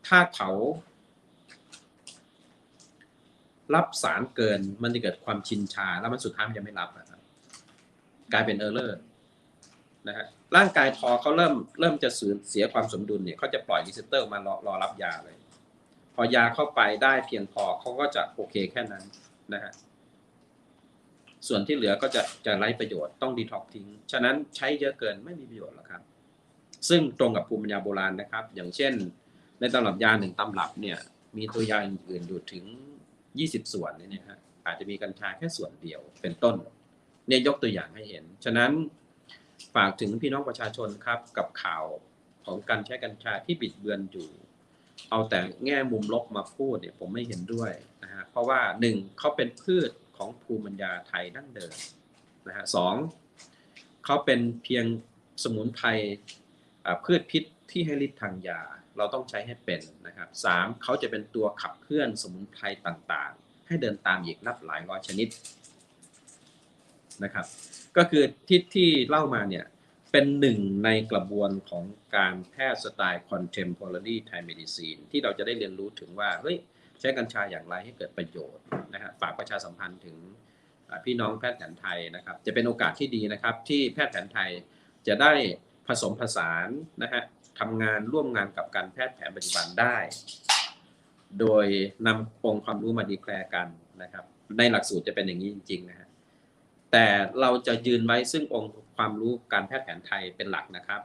C: ถ้าเขารับสารเกินมันจะเกิดความชินชาแล้วมันสุดท้ายมันจะไม่รับนะครับกลายเป็นเออร์เลอร์นะฮะร่างกายพอเขาเริ่มจะสูญเสียความสมดุลเนี่ยเขาจะปล่อยรีเซพเตอร์มารอรับยาเลยพอยาเข้าไปได้เพียงพอเขาก็จะโอเคแค่นั้นนะฮะส่วนที่เหลือก็จะไร้ประโยชน์ต้องดีท็อกทิ้งฉะนั้นใช้เยอะเกินไม่มีประโยชน์หรอกครับซึ่งตรงกับภูมิปัญญาโบราณนะครับอย่างเช่นในตำรับยา1ตำรับเนี่ยมีตัวยาอื่นๆอยู่ถึง20ส่วนเนี่ยฮะอาจจะมีกัญชาแค่ส่วนเดียวเป็นต้นเนี่ยยกตัวอย่างให้เห็นฉะนั้นฝากถึงพี่น้องประชาชนครับกับข่าวของการใช้กัญชาที่บิดเบือนอยู่เอาแต่แง่มุมลบมาพูดเนี่ยผมไม่เห็นด้วยนะฮะเพราะว่า1เขาเป็นพืชของภูมิปัญญาไทยดั้งเดิมนะฮะ2เขาเป็นเพียงสมุนไพรพืชพิษที่ให้ฤทธิ์ทางยาเราต้องใช้ให้เป็นนะครับ3เขาจะเป็นตัวขับเคลื่อนสมุนไพรต่างๆให้เดินตามอีกนับหลายร้อยชนิดนะครับก็คือที่เล่ามาเนี่ยเป็นหนึ่งในกระบวนของการแพทย์สไตล์ contemporary Thai medicine ที่เราจะได้เรียนรู้ถึงว่าเฮ้ยใช้กัญชาอย่างไรให้เกิดประโยชน์นะฮะฝากประชาสัมพันธ์ถึงพี่น้องแพทย์แผนไทยนะครับจะเป็นโอกาสที่ดีนะครับที่แพทย์แผนไทยจะได้ผสมผสานนะฮะทำงานร่วมงานกับการแพทย์แผนปัจจุบันได้โดยนำองค์ความรู้มาดีแคลร์กันนะครับในหลักสูตรจะเป็นอย่างนี้จริงๆนะฮะแต่เราจะยืนไว้ซึ่งองค์ความรู้การแพทย์แผนไทยเป็นหลักนะครับ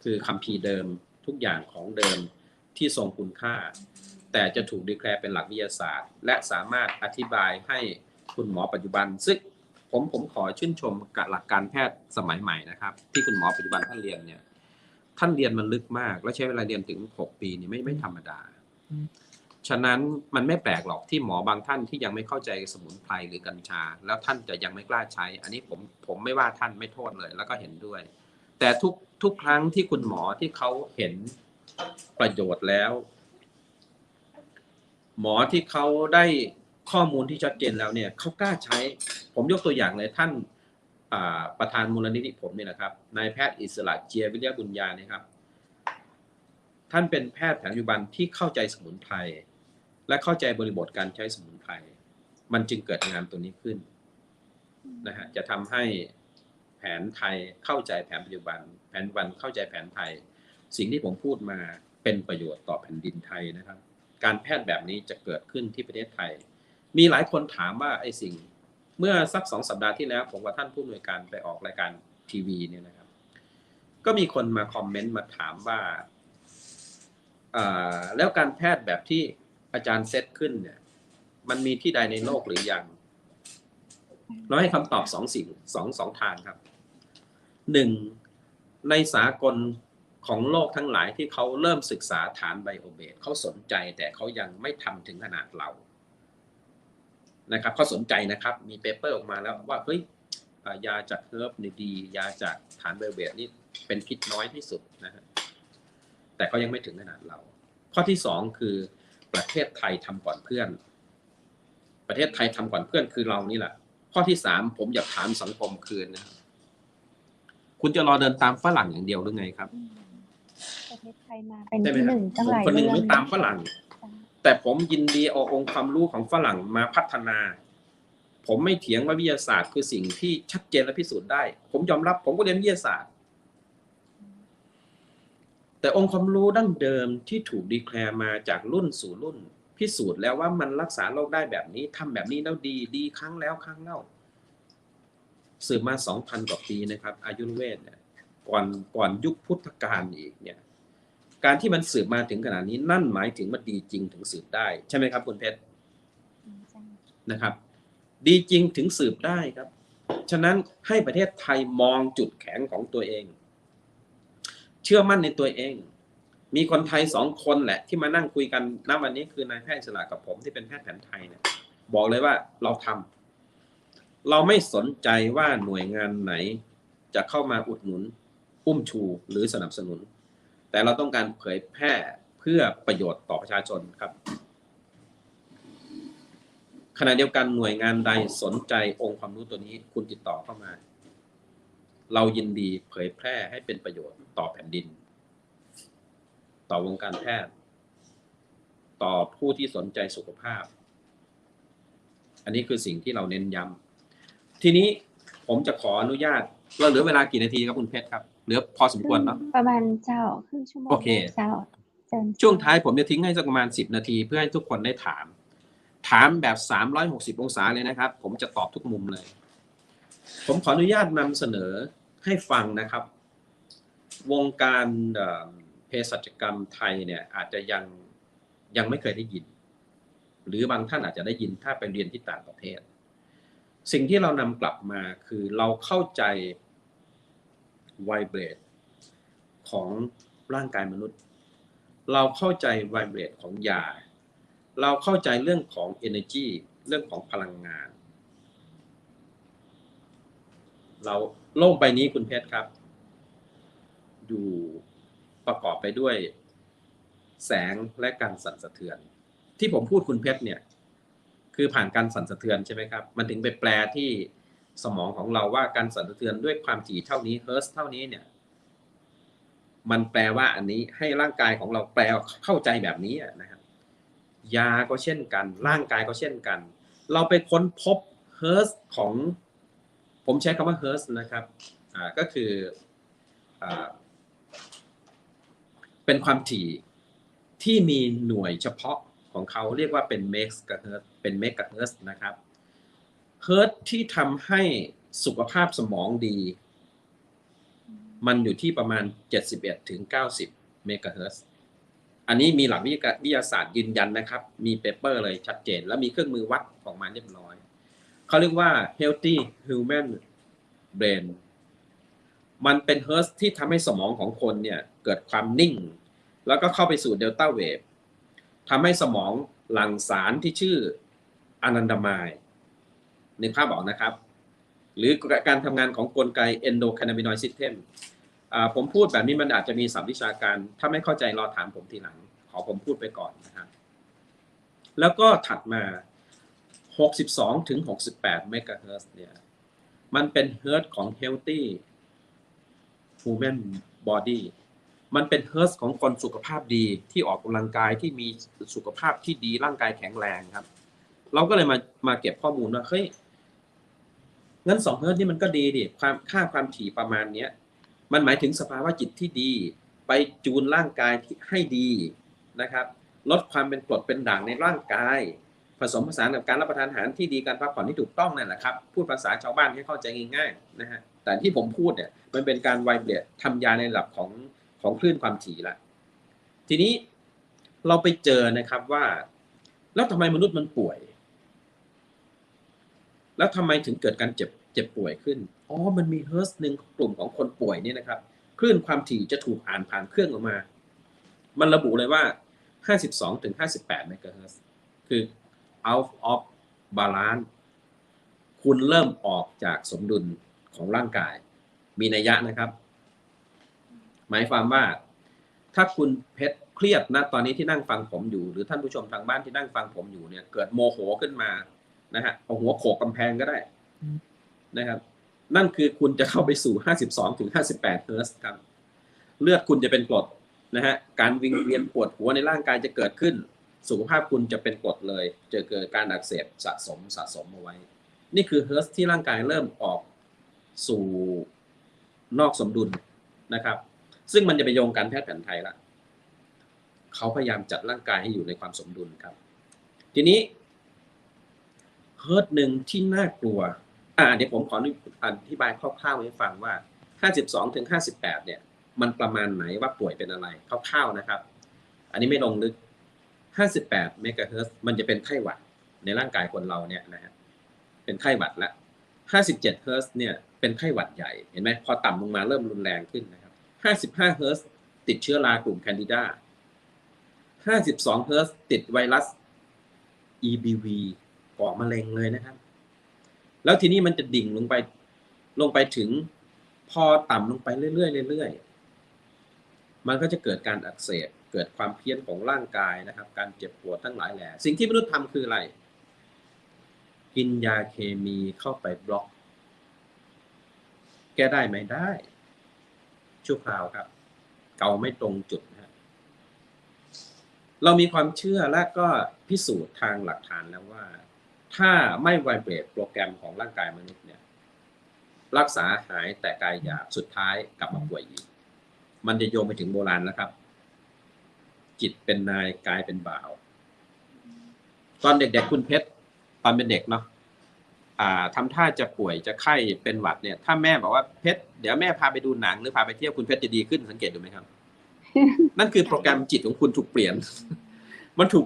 C: คือคัมภีร์เดิมทุกอย่างของเดิมที่ทรงคุณค่าแต่จะถูกดีแคลร์เป็นหลักวิทยาศาสตร์และสามารถอธิบายให้คุณหมอปัจจุบันซึ่งผมขอชื่นชมกับหลักการแพทย์สมัยใหม่นะครับที่คุณหมอปัจจุบันท่านเรียนเนี่ยท่านเรียนมันลึกมากและใช้เวลาเรียนถึง6 ปีนี่ไม่ธรรมดาฉะนั้นมันไม่แปลกหรอกที่หมอบางท่านที่ยังไม่เข้าใจสมุนไพรหรือกัญชาแล้วท่านจะยังไม่กล้าใช้อันนี้ผมไม่ว่าท่านไม่โทษเลยแล้วก็เห็นด้วยแต่ทุกครั้งที่คุณหมอที่เขาเห็นประโยชน์แล้วหมอที่เขาได้ข้อมูลที่ชัดเจนแล้วเนี่ยเขากล้าใช้ผมยกตัวอย่างเลยท่านประธานมูลนิธิผมเนี่ยนะครับนายแพทย์อิสระเจียวิริยบุญญาเนี่ยครับท่านเป็นแพทย์แผนปัจจุบันที่เข้าใจสมุนไพรและเข้าใจบริบทการใช้สมุนไพรมันจึงเกิดงานตัวนี้ขึ้นนะฮะจะทำให้แผนไทยเข้าใจแผนปัจจุบันแผนวันเข้าใจแผนไทยสิ่งที่ผมพูดมาเป็นประโยชน์ต่อแผ่นดินไทยนะครับการแพทย์แบบนี้จะเกิดขึ้นที่ประเทศไทยมีหลายคนถามว่าไอ้สิ่งเมื่อสัก2 สัปดาห์ที่แล้วผมกับท่านผู้อำนวยการไปออกรายการทีวีเนี่ยนะครับก็มีคนมาคอมเมนต์มาถามว่าแล้วการแพทย์แบบที่อาจารย์เซตขึ้นเนี่ยมันมีที่ใดในโลกหรือยังเราให้คำตอบ2 ทางครับ1ในสากลของโลกทั้งหลายที่เขาเริ่มศึกษาฐานไบโอเบสเขาสนใจแต่เขายังไม่ทำถึงขนาดเรานะครับเขาสนใจนะครับมีเปเปอร์ออกมาแล้วว่าเฮ้ยยาจากเฮิร์บนี่ดียาจากฐานไบโอเบสนี่เป็นพิษน้อยที่สุดนะฮะ แต่ก็ยังไม่ถึงขนาดเราข้อที่สองคือประเทศไทยทำก่อนเพื่อนประเทศไทยทำก่อนเพื่อนคือเรานี่แหละข้อที่สามผมอยากถามสังคมคืนนะครับคุณจะรอเดินตามฝรั่งอย่างเดียวหรือไงครับ
B: ประเทศไทยมาเป็นที่หนึ่งตั้งหลาย
C: คนหนึ่ง
B: เรื่
C: ไม่
B: อง
C: ตามฝรั่งแต่ผมยินดีเอาองค์ความรู้ของฝรั่งมาพัฒนาผมไม่เถียงว่าวิทยาศาสตร์คือสิ่งที่ชัดเจนและพิสูจน์ได้ผมยอมรับผมก็เรียนวิทยาศาสตร์แต่องค์ความรู้ดั้งเดิมที่ถูกดีแคลร์มาจากรุ่นสู่รุ่นพิสูจน์แล้วว่ามันรักษาโรคได้แบบนี้ทำแบบนี้แล้วดีครั้งแล้วครั้งเล่าสืบมา 2,000 กว่าปีนะครับอายุรเวทเนี่ยก่อนยุคพุทธกาลอีกเนี่ยการที่มันสืบมาถึงขนาดนี้นั่นหมายถึงมันดีจริงถึงสืบได้ใช่ไหมครับคุณเพชรนะครับดีจริงถึงสืบได้ครับฉะนั้นให้ประเทศไทยมองจุดแข็งของตัวเองเชื่อมั่นในตัวเองมีคนไทย2 คนแหละที่มานั่งคุยกันณวันนี้คือนายแพทย์อิสระกับผมที่เป็นแพทย์แผนไทยเนี่ยบอกเลยว่าเราทำเราไม่สนใจว่าหน่วยงานไหนจะเข้ามาอุดหนุนอุ้มชูหรือสนับสนุนแต่เราต้องการเผยแพร่เพื่อประโยชน์ต่อประชาชนครับขณะเดียวกันหน่วยงานใดสนใจองค์ความรู้ตัวนี้คุณติดต่อเข้ามาเรายินดีเผยแพร่ให้เป็นประโยชน์ต่อแผ่นดินต่อวงการแพทย์ต่อผู้ที่สนใจสุขภาพอันนี้คือสิ่งที่เราเน้นย้ำทีนี้ผมจะขออนุญาตเราเหลือเวลากี่นาทีครับคุณเพชรครับเหลือพอสมควรเนาะ
B: ประมาณเจ้าครึ่งชั่วโมง
C: โอเค
B: เจ้า
C: ช่วงท้ายผมจะทิ้งให้สักประมาณ10 นาทีเพื่อให้ทุกคนได้ถามแบบ360 องศาเลยนะครับผมจะตอบทุกมุมเลยผมขออนุญาตนำเสนอให้ฟังนะครับวงการเภสัชกรรมไทยเนี่ยอาจจะยังไม่เคยได้ยินหรือบางท่านอาจจะได้ยินถ้าไปเรียนที่ต่างประเทศสิ่งที่เรานำกลับมาคือเราเข้าใจไวเบรดของร่างกายมนุษย์เราเข้าใจไวเบรดของยาเราเข้าใจเรื่องของ energy เรื่องของพลังงานเราโลกใบนี้คุณเพชรครับอยู่ประกอบไปด้วยแสงและการสั่นสะเทือนที่ผมพูดคุณเพชรเนี่ยคือผ่านการสั่นสะเทือนใช่ไหมครับมันถึงไปแปลที่สมองของเราว่าการสั่นสะเทือนด้วยความถี่เท่านี้เฮิร์ตซ์เท่านี้เนี่ยมันแปลว่าอันนี้ให้ร่างกายของเราแปลเข้าใจแบบนี้นะครับยาก็เช่นกันร่างกายก็เช่นกันเราไปค้นพบเฮิร์ตซ์ของผมใช้คำว่าเฮิร์ตซ์นะครับก็คือเป็นความถี่ที่มีหน่วยเฉพาะของเขาเรียกว่าเป็นเมกะเฮิร์ตซ์เป็นเมกะเฮิร์ตซ์นะครับเฮิร์ตซ์ที่ทำให้สุขภาพสมองดีมันอยู่ที่ประมาณ71 ถึง 90 เมกะเฮิร์ตซ์อันนี้มีหลักวิทยาศาสตร์ยืนยันนะครับมีเปเปอร์เลยชัดเจนแล้วมีเครื่องมือวัดออกมาเรียบร้อยเขาเรียกว่า healthy human brain มันเป็นเฮิร์ตซ์ที่ทำให้สมองของคนเนี่ยเกิดความนิ่งแล้วก็เข้าไปสู่เดลต้าเวฟทำให้สมองหลั่งสารที่ชื่ออะนันดามายนึกภาพออกนะครับหรือการทำงานของกลไก endocannabinoid system ผมพูดแบบนี้มันอาจจะมีศัพท์วิชาการถ้าไม่เข้าใจรอถามผมทีหลังขอผมพูดไปก่อนนะครับแล้วก็ถัดมา62 ถึง 68 เมกะเฮิร์ตซ์เนี่ยมันเป็นเฮิร์ตซ์ของ healthy human body มันเป็นเฮิร์ตซ์ของคนสุขภาพดีที่ออกกำลังกายที่มีสุขภาพที่ดีร่างกายแข็งแรงครับเราก็เลยมาเก็บข้อมูลว่าเฮ้ยงั้น2 เฮิร์ตซ์นี่มันก็ดีดิความถี่ประมาณนี้มันหมายถึงสภาวะจิตที่ดีไปจูนร่างกายให้ดีนะครับลดความเป็นกรดเป็นด่างในร่างกายผสมผสานกับการรับประทานอาหารที่ดีการพักผ่อนที่ถูกต้องนั่นแหละครับพูดภาษาชาวบ้านให้เข้าใจง่ายๆนะฮะแต่ที่ผมพูดเนี่ยมันเป็นการไวเบรดทำยาในระดับของคลื่นความถี่ละทีนี้เราไปเจอนะครับว่าแล้วทำไมมนุษย์มันป่วยแล้วทำไมถึงเกิดการเจ็บป่วยขึ้นมันมีเฮิร์ตซ์หนึ่งกลุ่มของคนป่วยนี่นะครับคลื่นความถี่จะถูกอ่านผ่านเครื่องออกมามันระบุเลยว่า52 ถึง 58 เมกะเฮิร์ตซ์คือ out of balance คุณเริ่มออกจากสมดุลของร่างกายมีนัยยะนะครับหมายความว่า ถ้าคุณเพชรเครียดนะตอนนี้ที่นั่งฟังผมอยู่หรือท่านผู้ชมทางบ้านที่นั่งฟังผมอยู่เนี่ยเกิดโมโหขึ้นมานะฮะเอาหัวโขกกำแพงก็ได้นะครับนั่นคือคุณจะเข้าไปสู่52 ถึง 58 เฮิร์ตซ์ครับเลือดคุณจะเป็นกรดนะฮะการวิงเวียนปวดหัวในร่างกายจะเกิดขึ้นสุขภาพคุณจะเป็นกรดเลยจะเกิดการอักเสบสะสมเอาไว้นี่คือเฮิร์ตซ์ที่ร่างกายเริ่มออกสู่นอกสมดุลนะครับซึ่งมันจะไปโยงการแพทย์แผนไทยละเขาพยายามจัดร่างกายให้อยู่ในความสมดุลครับทีนี้เฮิร์ตหนึ่งที่น่ากลัวเดี๋ยวผมขออธิบายคร่าวๆให้ฟังว่า52 ถึง 58เนี่ยมันประมาณไหนว่าป่วยเป็นอะไรคร่าวๆนะครับอันนี้ไม่ลงลึก58 เมกะเฮิรตซ์มันจะเป็นไข้หวัดในร่างกายคนเราเนี่ยนะฮะเป็นไข้หวัดละ57 เฮิรตซ์เนี่ยเป็นไข้หวัดใหญ่เห็นไหมพอต่ำลงมาเริ่มรุนแรงขึ้นนะครับ55 เฮิรตซ์ติดเชื้อรากลุ่มแคนดิดา52 เฮิรตซ์ติดไวรัส EBV ก่อมะเร็งเลยนะครับแล้วทีนี้มันจะดิ่งลงไปถึงพอต่ำลงไปเรื่อยๆมันก็จะเกิดการอักเสบเกิดความเพี้ยนของร่างกายนะครับการเจ็บปวดทั้งหลายแหล่สิ่งที่มนุษย์ทำคืออะไรกินยาเคมีเข้าไปบล็อกแก้ได้ไหมได้ชั่วคราวครับเกาไม่ตรงจุดนะเรามีความเชื่อและก็พิสูจน์ทางหลักฐานแล้วว่าถ้าไม่ไวเบรตโปรแกรมของร่างกายมนุษย์เนี่ยรักษาหายแต่กายหยาบสุดท้ายกลับมาป่วยอีกมันจะโยงไปถึงโบราณนะครับจิตเป็นนายกายเป็นบ่าวตอนเด็กๆคุณเพชรตอนเป็นเด็กเนาะทำท่าจะป่วยจะไข้เป็นหวัดเนี่ยถ้าแม่บอกว่าเพชรเดี๋ยวแม่พาไปดูหนังหรือพาไปเที่ยวคุณเพชรจะดีขึ้นสังเกตดูไหมครับ นั่นคือโปรแกรมจิตของคุณถูกเปลี่ยน มันถู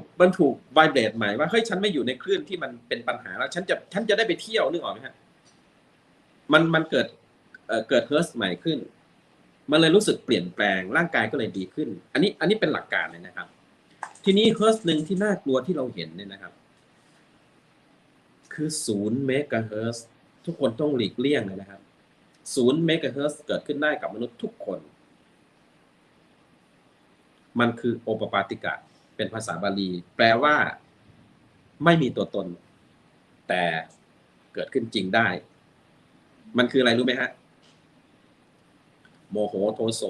C: กไวเบรตใหม่ว่าเฮ้ยฉันไม่อยู่ในคลื่นที่มันเป็นปัญหาแล้วฉันจะได้ไปเที่ยวนึกออกไหมฮะมันเกิดเฮิร์ตซ์ใหม่ขึ้นมันเลยรู้สึกเปลี่ยนแปลงร่างกายก็เลยดีขึ้นอันนี้เป็นหลักการเลยนะครับทีนี้เฮิร์ตซ์หนึ่งที่น่ากลัวที่เราเห็นเนี่ยนะครับคือ0 เมกะเฮิร์ตซ์ทุกคนต้องหลีกเลี่ยงเลยนะครับ0 เมกะเฮิร์ตซ์เกิดขึ้นได้กับมนุษย์ทุกคนมันคือโอปปาติกะเป็นภาษาบาลีแปลว่าไม่มีตัวตนแต่เกิดขึ้นจริงได้มันคืออะไรรู้ไหมฮะโมโหโทโส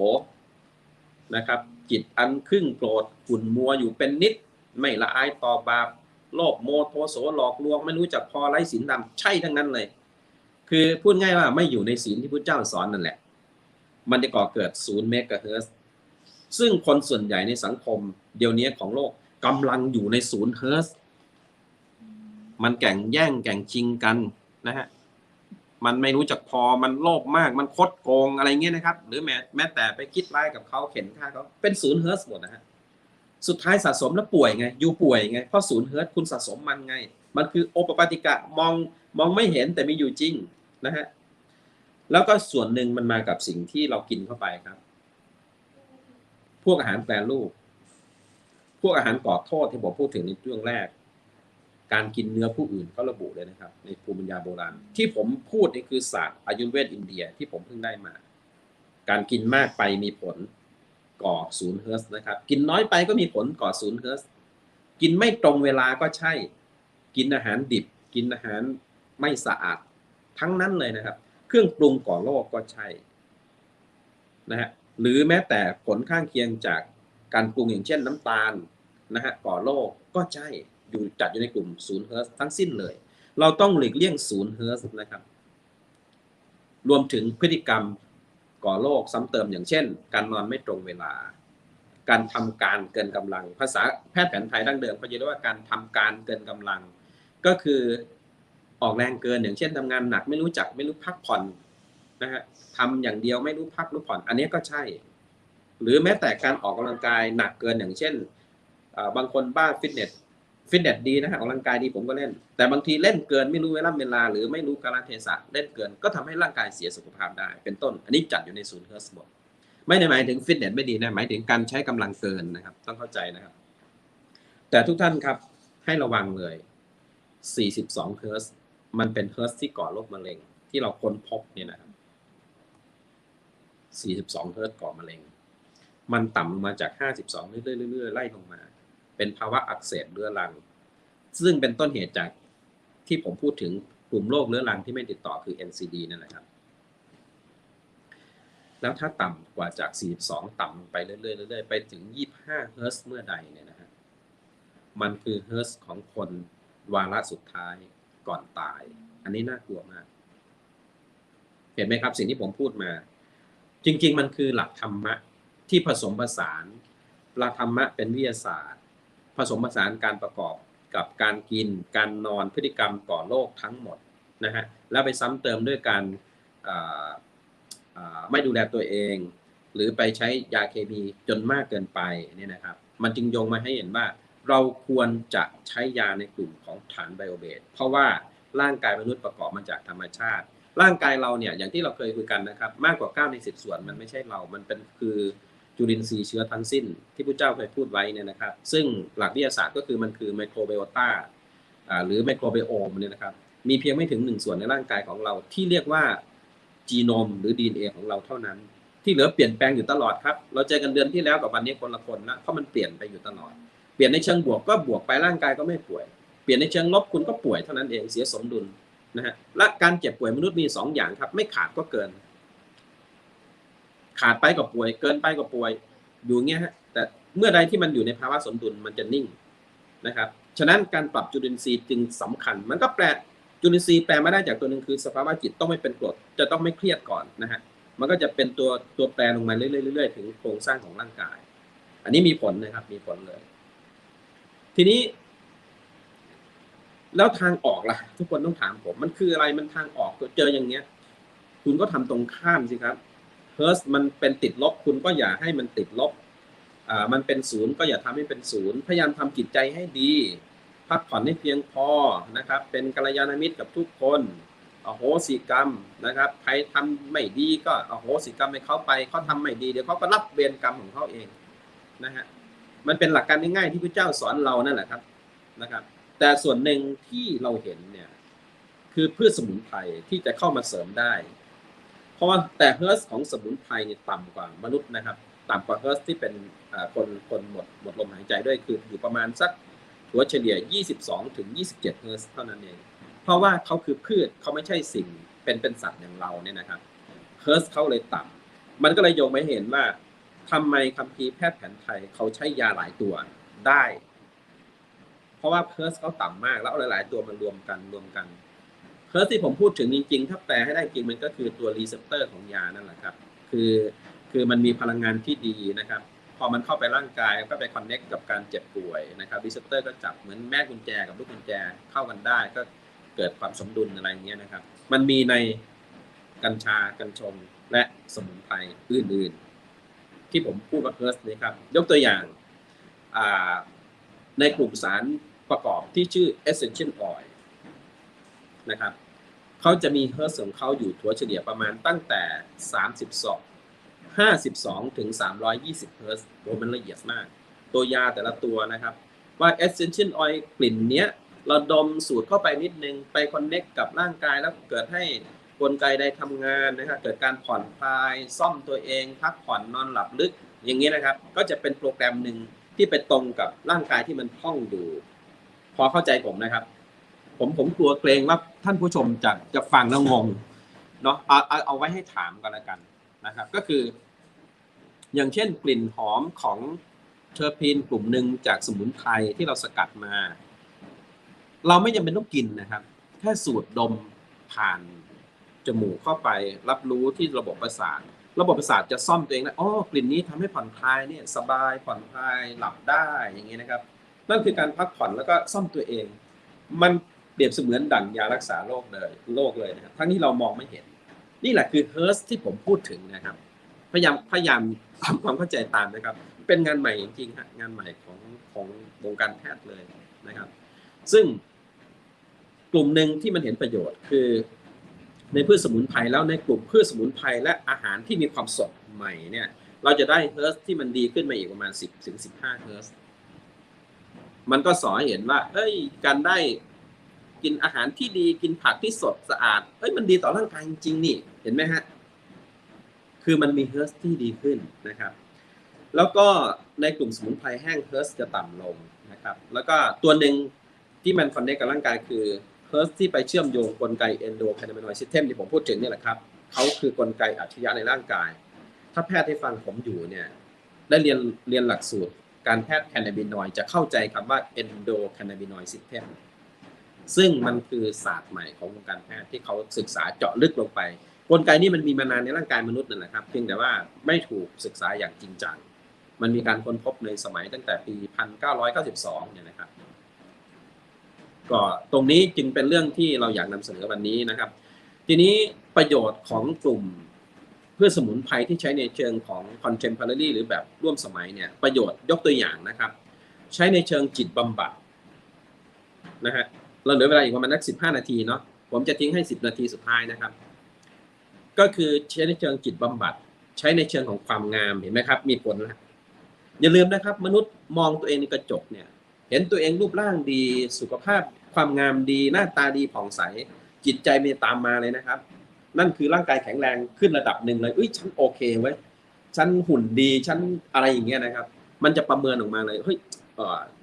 C: นะครับจิตอันครึ่งโกรธขุ่นมัวอยู่เป็นนิดไม่ละอายต่อบาปโลภโมโทโสหลอกลวงไม่รู้จักพอไร้ศีลธรรมใช่ทั้งนั้นเลยคือพูดง่ายว่าไม่อยู่ในศีลที่พระเจ้าสอนนั่นแหละมันจะก่อเกิด0 เมกะเฮิรตซ์ซึ่งคนส่วนใหญ่ในสังคมเดี๋ยวนี้ของโลกกำลังอยู่ใน0 เฮิรตซ์มันแข่งแย่งแข่งชิงกันนะฮะมันไม่รู้จักพอมันโลภมากมันคดโกงอะไรเงี้ยนะครับหรือแม้แต่ไปคิดร้ายกับเขาเข็นฆ่าเขาเป็น0 เฮิรตซ์หมดนะฮะสุดท้ายสะสมแล้วป่วยไงอยู่ป่วยไงเพราะ0 เฮิรตซ์คุณสะสมมันไงมันคือโอปปาติกะมองไม่เห็นแต่มีอยู่จริงนะฮะแล้วก็ส่วนหนึ่งมันมากับสิ่งที่เรากินเข้าไปครับพวกอาหารแปรรูปพวกอาหารก่อโทษที่ผมพูดถึงในช่วงแรกการกินเนื้อผู้อื่นเขาระบุเลยนะครับในภูมิปัญญาโบราณที่ผมพูดนี่คือศาสตร์อายุรเวทอินเดียที่ผมเพิ่งได้มาการกินมากไปมีผลก่อ0 เฮิรตซ์นะครับกินน้อยไปก็มีผลก่อ0 เฮิรตซ์กินไม่ตรงเวลาก็ใช่กินอาหารดิบกินอาหารไม่สะอาดทั้งนั้นเลยนะครับเครื่องปรุงก่อโรคก็ใช่นะฮะหรือแม้แต่ผลข้างเคียงจากการปรุงอย่างเช่นน้ำตาลนะฮะก่อโรคก็ใช่จัดอยู่ในกลุ่ม0 เฮิรตซ์ทั้งสิ้นเลยเราต้องหลีกเลี่ยง0 เฮิรตซ์นะครับรวมถึงพฤติกรรมก่อโรคซ้ำเติมอย่างเช่นการนอนไม่ตรงเวลาการทำการเกินกำลังภาษาแพทย์แผนไทยดั้งเดิมเขาจะเรียกว่าการทำการเกินกำลังก็คือออกแรงเกินอย่างเช่นทำงานหนักไม่รู้พักผ่อนนะฮะทำอย่างเดียวไม่รู้พักรู้ผ่อนอันนี้ก็ใช่หรือแม้แต่การออกกำลังกายหนักเกินอย่างเช่นบางคนบ้าฟิตเนสดีนะฮะออกกำลังกายดีผมก็เล่นแต่บางทีเล่นเกินไม่รู้เวลาหรือไม่รู้กาลเทศะเล่นเกินก็ทำให้ร่างกายเสียสุขภาพได้เป็นต้นอันนี้จัดอยู่ใน0 เฮิรตซ์หมดไม่ได้หมายถึงฟิตเนสไม่ดีนะหมายถึงการใช้กำลังเกินนะครับต้องเข้าใจนะครับแต่ทุกท่านครับให้ระวังเลย42 เฮิรตซ์มันเป็นเฮิรตซ์ที่ก่อโรคมะเร็งที่เราค้นพบเนี่ยนะครับ42 เฮิรตซ์ก่อมะเร็ง มันต่ำลงมาจาก52เรื่อยๆไล่ลงมาเป็นภาวะอักเสบเรื้อรังซึ่งเป็นต้นเหตุจากที่ผมพูดถึงกลุ่มโรคเรื้อรังที่ไม่ติดต่อคือ NCD นั่นแหละครับแล้วถ้าต่ำกว่าจาก42ต่ำลงไปเรื่อยๆไปถึง25เฮิร์ตซ์เมื่อใดเนี่ยนะฮะมันคือเฮิร์ตซ์ของคนวาระสุดท้ายก่อนตายอันนี้น่ากลัวมากเห็นไหมครับสิ่งที่ผมพูดมาจริงๆมันคือหลักธรรมะที่ผสมผสานหลักธรรมะเป็นวิทยาศาสตร์ผสมผสานการประกอบกับการกินการนอนพฤติกรรมก่อโรคทั้งหมดนะฮะแล้วไปซ้ำเติมด้วยการไม่ดูแลตัวเองหรือไปใช้ยาเคมีจนมากเกินไปเนี่ยนะครับมันจึงโยงมาให้เห็นว่าเราควรจะใช้ยาในกลุ่มของฐานไบโอเบสเพราะว่าร่างกายมนุษย์ประกอบมาจากธรรมชาติร่างกายเราเนี่ยอย่างที่เราเคยคุยกันนะครับมากกว่า9ใน10ส่วนมันไม่ใช่เรามันเป็นคือจุลินทรีย์เชื้อทั้งสิ้นที่พระเจ้าเคยพูดไว้เนี่ยนะครับซึ่งหลักวิทยาศาสตร์ก็คือมันคือไมโครไบโอตาหรือไมโครไบโอมเนี่ยนะครับมีเพียงไม่ถึง1ส่วนในร่างกายของเราที่เรียกว่าจีโนมหรือ DNA ของเราเท่านั้นที่เหลือเปลี่ยนแปลงอยู่ตลอดครับเราเจอกันเดือนที่แล้วกับวันนี้คนละคนนะเพราะมันเปลี่ยนไปอยู่ตลอดเปลี่ยนในเชิงบวกก็บวกไปร่างกายก็ไม่ป่วยเปลี่ยนในเชิงลบคุณก็ป่วยเท่านั้นเองเสียสมดุลนะฮะและการเจ็บป่วยมนุษย์มี2อย่างครับไม่ขาดก็เกินขาดไปก็ป่วยเกินไปก็ป่วยอยู่เงี้ยฮะแต่เมื่อใดที่มันอยู่ในภาวะสมดุลมันจะนิ่งนะครับฉะนั้นการปรับจุลินทรีย์จึงสำคัญมันก็แปลจุลินทรีย์แปลมาได้จากตัวหนึ่งคือสภาวะจิตต้องไม่เป็นกรดจะต้องไม่เครียดก่อนนะฮะมันก็จะเป็นตัวแปรลงมาเรื่อยๆถึงโครงสร้างของร่างกายอันนี้มีผลนะครับมีผลเลยทีนี้แล้วทางออกล่ะทุกคนต้องถามผมมันคืออะไรมันทางออกเจออย่างเงี้ยคุณก็ทำตรงข้ามสิครับเฮิร์สมันเป็นติดลบคุณก็อย่าให้มันติดลบมันเป็นศูนย์ก็อย่าทำให้เป็นศูนย์พยายามทำจิตใจให้ดีพักผ่อนให้เพียงพอนะครับเป็นกัลยาณมิตรกับทุกคนอโหสิกรรมนะครับใครทำไม่ดีก็อโหสิกรรมให้เขาไปเขาทำไม่ดีเดี๋ยวเขาก็รับเวรกรรมของเขาเองนะฮะมันเป็นหลักการง่ายๆที่พระเจ้าสอนเรานั่นแหละครับนะครับแต่ส่วนหนึ่งที่เราเห็นเนี่ยคือพืชสมุนไพรที่จะเข้ามาเสริมได้เพราะว่าแต่เฮิร์สของสมุนไพรเนี่ยต่ำกว่ามนุษย์นะครับต่ำกว่าเฮิร์สที่เป็นคนหมดลมหายใจด้วยคืออยู่ประมาณสักถัวเฉลี่ย22ถึง27เฮิร์สเท่านั้นเองเพราะว่าเขาคือพืชเขาไม่ใช่สิ่งเป็นสัตว์อย่างเราเนี่ยนะครับเฮิร์สเขาเลยต่ำมันก็เลยโยงไปเห็นว่าทำไมคัมภีร์แพทย์แผนไทยเขาใช้ยาหลายตัวได้เพราะว่าเฮิร์สเขาต่ำมากแล้วเอาหลายๆตัวมันรวมกันเฮิร์สที่ผมพูดถึงจริงๆถ้าแปลให้ได้จริงมันก็คือตัวรีเซพเตอร์ของยานั่นแหละครับคือมันมีพลังงานที่ดีนะครับพอมันเข้าไปร่างกายก็ไปคอนเน็กกับการเจ็บป่วยนะครับรีเซพเตอร์ก็จับเหมือนแม่กุญแจกับลูกกุญแจเข้ากันได้ก็เกิดความสมดุลอะไรเงี้ยนะครับมันมีในกัญชากัญชงและสมุนไพรอื่นๆที่ผมพูดว่าเฮิร์สนี่ครับยกตัวอย่างในกลุ่มสารประกอบที่ชื่อ essential oil นะครับเขาจะมีเฮิร์สของเขาอยู่ถัวเฉลี่ยประมาณตั้งแต่52ถึง320เฮิร์สโดยมันละเอียดมากตัวยาแต่ละตัวนะครับว่า essential oil กลิ่นเนี้ยเราดมสูดเข้าไปนิดนึงไปคอนเน็กกับร่างกายแล้วเกิดให้กลไกใดทำงานนะครับเกิดการผ่อนคลายซ่อมตัวเองพักผ่อนนอนหลับลึกอย่างนี้นะครับก็จะเป็นโปรแกรมหนึ่งที่ไปตรงกับร่างกายที่มันท่องอยู่พอเข้าใจผมนะครับผมกลัวเกรงว่าท่านผู้ชมจะฟังแล้วงงเนาะเอาไว้ให้ถามกันแล้วกันนะครับก็คืออย่างเช่นกลิ่นหอมของเทอร์พีนกลุ่มหนึ่งจากสมุนไพรที่เราสกัดมาเราไม่จำเป็นต้องกินนะครับแค่สูดดมผ่านจมูกเข้าไปรับรู้ที่ระบบประสาทจะซ่อมตัวเองนะกลิ่นนี้ทำให้ผ่อนคลายเนี่ยสบายผ่อนคลายหลับได้อย่างนี้นะครับนั่นคือการพักผ่อนแล้วก็ซ่อมตัวเองมันเปรียบเสมือนดั่งยารักษาโรคเลยนะครับทั้งที่เรามองไม่เห็นนี่แหละคือเฮิร์สที่ผมพูดถึงนะครับพยายามทำความเข้าใจตามนะครับเป็นงานใหม่จริงๆฮะงานใหม่ของวงการแพทย์เลยนะครับซึ่งกลุ่มหนึ่งที่มันเห็นประโยชน์คือในพืชสมุนไพรแล้วในกลุ่มพืชสมุนไพรและอาหารที่มีความสดใหม่เนี่ยเราจะได้เฮิร์สที่มันดีขึ้นมาอีกประมาณ10 ถึง 15เฮิร์สมันก็สอนให้เห็นว่าการได้กินอาหารที่ดีกินผักที่สดสะอาดมันดีต่อร่างกายจริงๆนี่เห็นไหมฮะคือมันมีเฮิร์สที่ดีขึ้นนะครับ แล้วก็ในกลุ่มสมุนไพรแห้งเฮิร์สจะต่ำลงนะครับแล้วก็ตัวหนึ่งที่มันคอนเนคกับร่างกายคือเฮิร์สที่ไปเชื่อมโยงกลไกเอนโดแคนาบินอยด์ซิสเต็มที่ผมพูดถึงนี่แหละครับเขาคือกลไกอัจฉริยะในร่างกายถ้าแพทย์ที่ฟังผมอยู่เนี่ยได้เรียนหลักสูตรการแพทย์แคนาบินอยด์จะเข้าใจคำว่าเอนโดแคนาบินอยด์ซิสเต็มซึ่งมันคือศาสตร์ใหม่ของวงการแพทย์ที่เขาศึกษาเจาะลึกลงไปกลไกนี้มันมีมานานในร่างกายมนุษย์นั่นแหละครับเพียงแต่ว่าไม่ถูกศึกษาอย่างจริงจังมันมีการค้นพบในสมัยตั้งแต่ปี 1992 เนี่ยนะครับก็ตรงนี้จึงเป็นเรื่องที่เราอยากนำเสนอวันนี้นะครับทีนี้ประโยชน์ของกลุ่มเพื่อสมุนไพรที่ใช้ในเชิงของ contemporary หรือแบบร่วมสมัยเนี่ยประโยชน์ยกตัวอย่างนะครับใช้ในเชิงจิตบำบัดนะฮะเราเหลือเวลาอีกประมาณ15 นาทีเนาะผมจะทิ้งให้10 นาทีสุดท้ายนะครับก็คือใช้ในเชิงจิตบำบัดใช้ในเชิงของความงามเห็นไหมครับมีผลแล้วอย่าลืมนะครับมนุษย์มองตัวเองในกระจกเนี่ยเห็นตัวเองรูปร่างดีสุขภาพความงามดีหน้าตาดีผ่องใสจิตใจมีตามมาเลยนะครับนั่นคือร่างกายแข็งแรงขึ้นระดับหนึ่งเลยฉันโอเคเว้ยฉันหุ่นดีฉันอะไรอย่างเงี้ยนะครับมันจะประเมินออกมาเลยเฮ้ย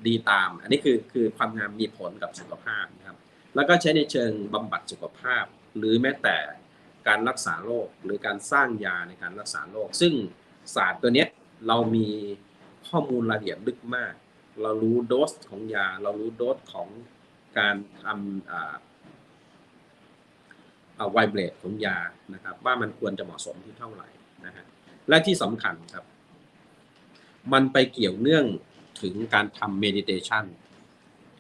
C: ดีตามอันนี้คือความงามมีผลกับสุขภาพนะครับแล้วก็ใช้ในเชิงบำบัดสุขภาพหรือแม้แต่การรักษาโรคหรือการสร้างยาในการรักษาโรคซึ่งศาสตร์ตัวนี้เรามีข้อมูลรายละเอียดลึกมากเรารู้โดสของยาเรารู้โดสของการทำไวเบรดของยานะครับว่ามันควรจะเหมาะสมที่เท่าไหร่นะฮะและที่สำคัญครับมันไปเกี่ยวเนื่องถึงการทำเมดิเทชัน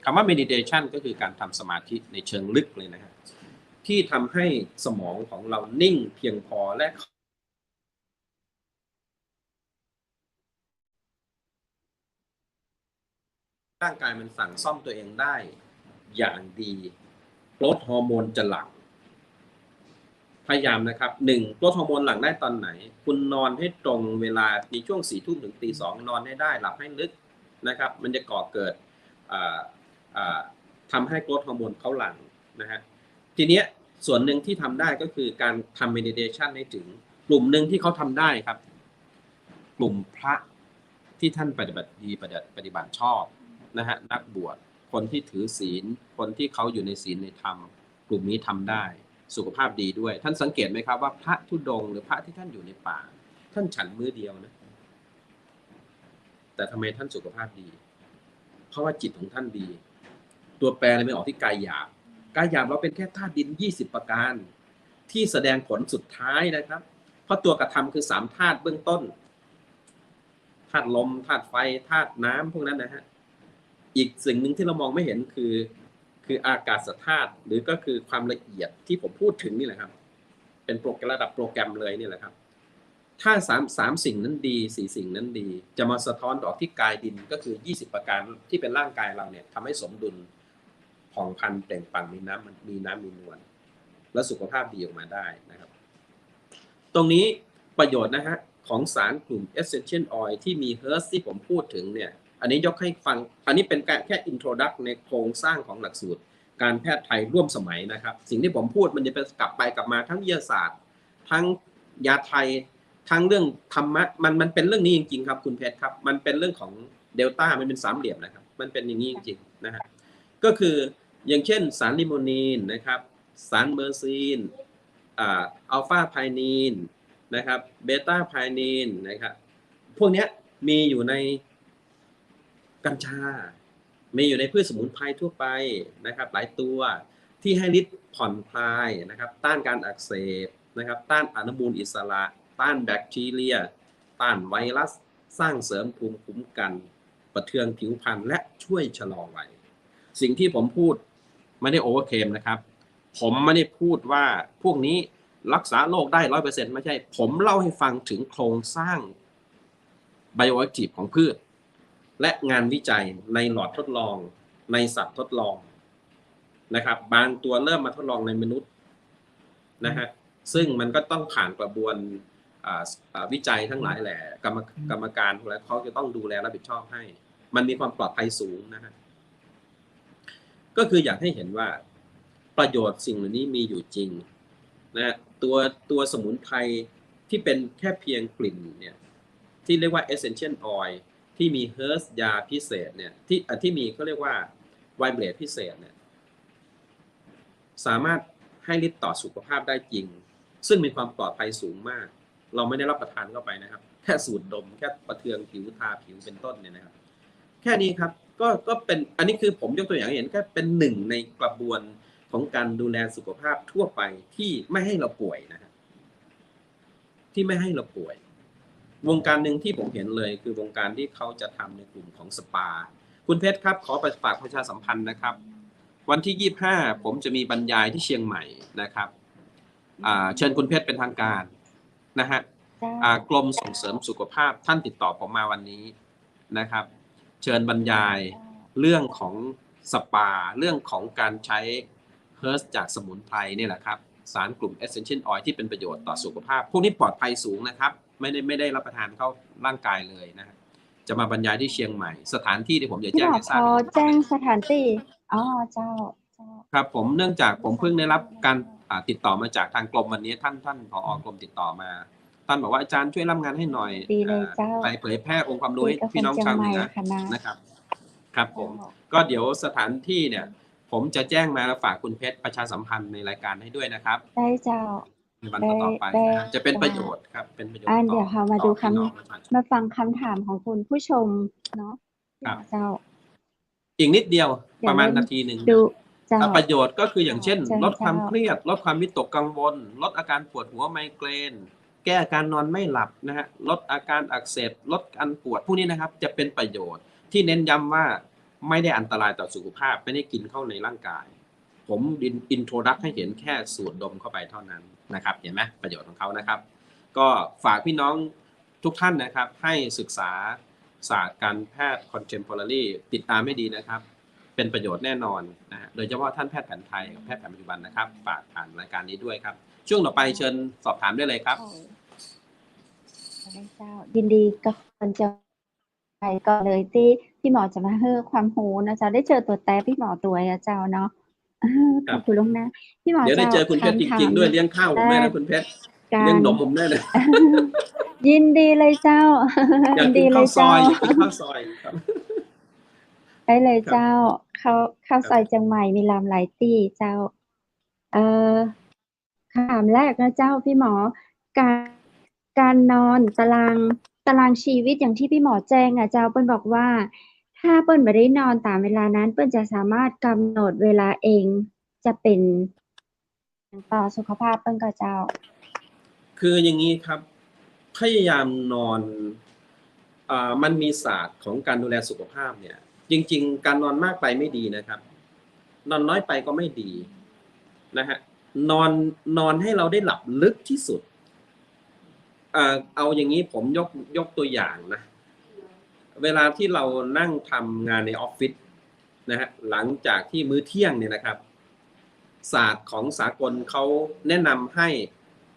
C: คำว่าเมดิเทชันก็คือการทำสมาธิในเชิงลึกเลยนะครับที่ทำให้สมองของเรานิ่งเพียงพอและร่างกายมันสั่งซ่อมตัวเองได้อย่างดีโกรทฮอร์โมนจะหลั่งพยายามนะครับ1โกรทฮอร์โมนหลั่งได้ตอนไหนคุณนอนให้ตรงเวลาในช่วง4 ทุ่มถึงตี 2นอนให้ได้หลับให้ลึกนะครับมันจะก่อเกิดทำให้โกรทฮอร์โมนเขาหลั่งนะฮะทีเนี้ยส่วนหนึ่งที่ทำได้ก็คือการทำเมดิเทชันให้ถึงกลุ่มหนึ่งที่เขาทำได้ครับกลุ่มพระที่ท่านปฏิบัติดีปฏิบัติชอบนะฮะนักบวชคนที่ถือศีลคนที่เขาอยู่ในศีลในธรรมกลุ่มนี้ทำได้สุขภาพดีด้วยท่านสังเกตไหมครับว่าพระธุดงค์หรือพระที่ท่านอยู่ในป่าท่านฉันมื้อเดียวนะแต่ทำไมท่านสุขภาพดีเพราะว่าจิตของท่านดีตัวแปรเลยไม่ออกที่กายหยาบเราเป็นแค่ธาตุดิน20 ประการที่แสดงผลสุดท้ายนะครับเพราะตัวกระทำคือ3 ธาตุเบื้องต้นธาตุลมธาตุไฟธาตุน้ำพวกนั้นนะฮะอีกสิ่งหนึ่งที่เรามองไม่เห็นคืออากาศธาตุหรือก็คือความละเอียดที่ผมพูดถึงนี่แหละครับเป็นระดับโปรแกรมเลยนี่แหละครับถ้าสามสิ่งนั้นดี4 สิ่งนั้นดีจะมาสะท้อนออกที่กายดินก็คือ20 ประการที่เป็นร่างกายเราเนี่ยทำให้สมดุลผ่องพันเปล่งปลั่งมีน้ำมีนวลและสุขภาพดีออกมาได้นะครับตรงนี้ประโยชน์นะฮะของสารกลุ่ม Essential Oil ที่มีเฮิร์สที่ผมพูดถึงเนี่ยอันนี้ยกให้ฟังอันนี้เป็นแค่ introduct ในโครงสร้างของหลักสูตรการแพทย์ไทยร่วมสมัยนะครับสิ่งที่ผมพูดมันจะเป็นกลับไปกลับมาทั้งวิทยาศาสตร์ทั้งยาไทยทั้งเรื่องธรรมะมันเป็นเรื่องนี้จริงๆครับคุณเพชรครับมันเป็นเรื่องของเดลต้ามันเป็น3 เหลี่ยมนะครับมันเป็นอย่างนี้จริงๆนะฮะก็คืออย่างเช่นสารลิโมนีนนะครับสารเบอร์ซีนอัลฟาไพนีนนะครับเบต้าไพนีนนะครับพวกนี้มีอยู่ในกัญชามีอยู่ในพืชสมุนไพรทั่วไปนะครับหลายตัวที่ให้ฤทธิ์ผ่อนคลายนะครับต้านการอักเสบนะครับต้านอนุมูลอิสระต้านแบคทีเรียต้านไวรัสสร้างเสริมภูมิคุ้มกันประเทืองผิวพรรณและช่วยชะลอวัยสิ่งที่ผมพูดไม่ได้โอเวอร์เคมนะครับผมไม่ได้พูดว่าพวกนี้รักษาโรคได้ 100% ไม่ใช่ผมเล่าให้ฟังถึงโครงสร้างไบโอแอคทีฟของพืชและงานวิจัยในหลอดทดลองในสัตว์ทดลองนะครับบางตัวเริ่มมาทดลองในมนุษย์นะฮะซึ่งมันก็ต้องผ่านกระบวนวิจัยทั้งหลายแหละกรรมการแล้วเขาจะต้องดูแลรับผิดชอบให้มันมีความปลอดภัยสูงนะฮะก็คืออยากให้เห็นว่าประโยชน์สิ่งเหล่านี้มีอยู่จริงนะตัวสมุนไพรที่เป็นแค่เพียงกลิ่นเนี่ย ที่เรียกว่า essential oil ที่มีเฮิร์สยาพิเศษเนี่ยที่มีเขาเรียกว่าไวเบรดพิเศษเนี่ยสามารถให้ฤทธิ์ต่อสุขภาพได้จริงซึ่งมีความปลอดภัยสูงมากเราไม่ได้รับประทานเข้าไปนะครับแค่สูดดมแค่ประเทืองผิวทาผิวเป็นต้นเนี่ยนะครับแค่นี้ครับก็เป็นอันนี้คือผมยกตัวอย่างให้เห็นแค่เป็นหนึ่งในกระบวนของการดูแลสุขภาพทั่วไปที่ไม่ให้เราป่วยนะครับที่ไม่ให้เราป่วยวงการหนึ่งที่ผมเห็นเลยคือวงการที่เขาจะทำในกลุ่มของสปาคุณเพชรครับขอฝากประชาสัมพันธ์นะครับวันที่25ผมจะมีบรรยายที่เชียงใหม่นะครับเชิญคุณเพชรเป็นทางการนะฮะกรมส่งเสริมสุขภาพท่านติดต่อผมมาวันนี้นะครับเชิญบรรยายเรื่องของสปาเรื่องของการใช้เฮิร์สจากสมุนไพรนี่แหละครับสารกลุ่ม Essential Oil ที่เป็นประโยชน์ต่อสุขภาพพวกนี้ปลอดภัยสูงนะครับไม่ได้รับประทานเข้าร่างกายเลยนะจะมาบรรยายที่เชียงใหม่สถานที่ที่ผมจะแจ้งให้ทราบ
B: แจ้งสถานที่เจ้า
C: ครับผมเนื่องจากผมเพิ่งได้รับการติดต่อมาจากทางกรมวันนี้ท่านผอกรมติดต่อมาท่านบอกว่าอาจารย์ช่วยรับงานให้หน่อยไปเผยแพร่องค์ความรู้ให้พี่น้องชาวเหนือนะครับครับผมก็เดี๋ยวสถานที่เนี่ยผมจะแจ้งมาแล้วฝากคุณเพชรประชาสัมพันธ์ในรายการให้ด้วยนะครับ
B: ได้เจ้า
C: ในวันต่อไปจะเป็นประโยชน์ครับเป็นประโยชน์
B: เดี๋ยวเรามาดูมาฟังคำถามของคุณผู้ชมเนาะเจ้า
C: อีกนิดเดียวประมาณนาทีหนึ่งประโยชน์ก็คืออย่างเช่นลดความเครียดลดความวิตกกังวลลดอาการปวดหัวไมเกรนแก้อาการนอนไม่หลับนะฮะลดอาการอักเสบลดการปวดพวกนี้นะครับจะเป็นประโยชน์ที่เน้นย้ำว่าไม่ได้อันตรายต่อสุขภาพไม่ได้กินเข้าในร่างกายผมอินโทรดักให้เห็นแค่สูดดมเข้าไปเท่านั้นนะครับเห็นไหมประโยชน์ของเขานะครับก็ฝากพี่น้องทุกท่านนะครับให้ศึกษาศาสตร์การแพทย์ contemporary ติดตามให้ดีนะครับเป็นประโยชน์แน่นอนนะฮะโดยเฉพาะท่านแพทย์แผนไทยกับแพทย์แผนปัจจุบันนะครับฝากผ่านรายการนี้ด้วยครับช่วงต่อไปเชิญสอบถามได้เลยครับ
B: ยินดีกับคนจะไปก็เลยที่พี่หมอจะมาให้ความรู้นะจ๊ะได้เจอตัวแต่พี่หมอตัวเจ้าเนาะขอบคุณลุงนะพี่หมอ
C: เดี๋ยวได้เจอคุณเพชรจริงๆด้วยเลี้ยงข้าวผมแม่นะคุณเพชรเลี้ยงนมผมแน่เลย
B: ยินดีเลยเจ้า
C: ยินดีเลยเจ้าอยากกินข้าวซอยครับ
B: ได้เลยเจ้าข้าวซอยเชียงใหม่มีลำหลายที่เจ้าคำถามแรกนะเจ้าพี่หมอการนอนตารางชีวิตอย่างที่พี่หมอแจ้งเจ้าเปิ้ลบอกว่าถ้าเปิ้ลไม่ได้นอนตามเวลานั้นเปิ้ลจะสามารถกำหนดเวลาเองจะเป็นต่อสุขภาพเปิ้ลก็เจ้า
C: คืออย่างนี้ครับพยายามนอนมันมีศาสตร์ของการดูแลสุขภาพเนี่ยจริงๆการนอนมากไปไม่ดีนะครับนอนน้อยไปก็ไม่ดีนะฮะนอนให้เราได้หลับลึกที่สุดเอาอย่างนี้ผมยกตัวอย่างนะเวลาที่เรานั่งทำงานในออฟฟิศนะฮะหลังจากที่มื้อเที่ยงเนี่ยนะครับศาสตร์ของสากลเขาแนะนำให้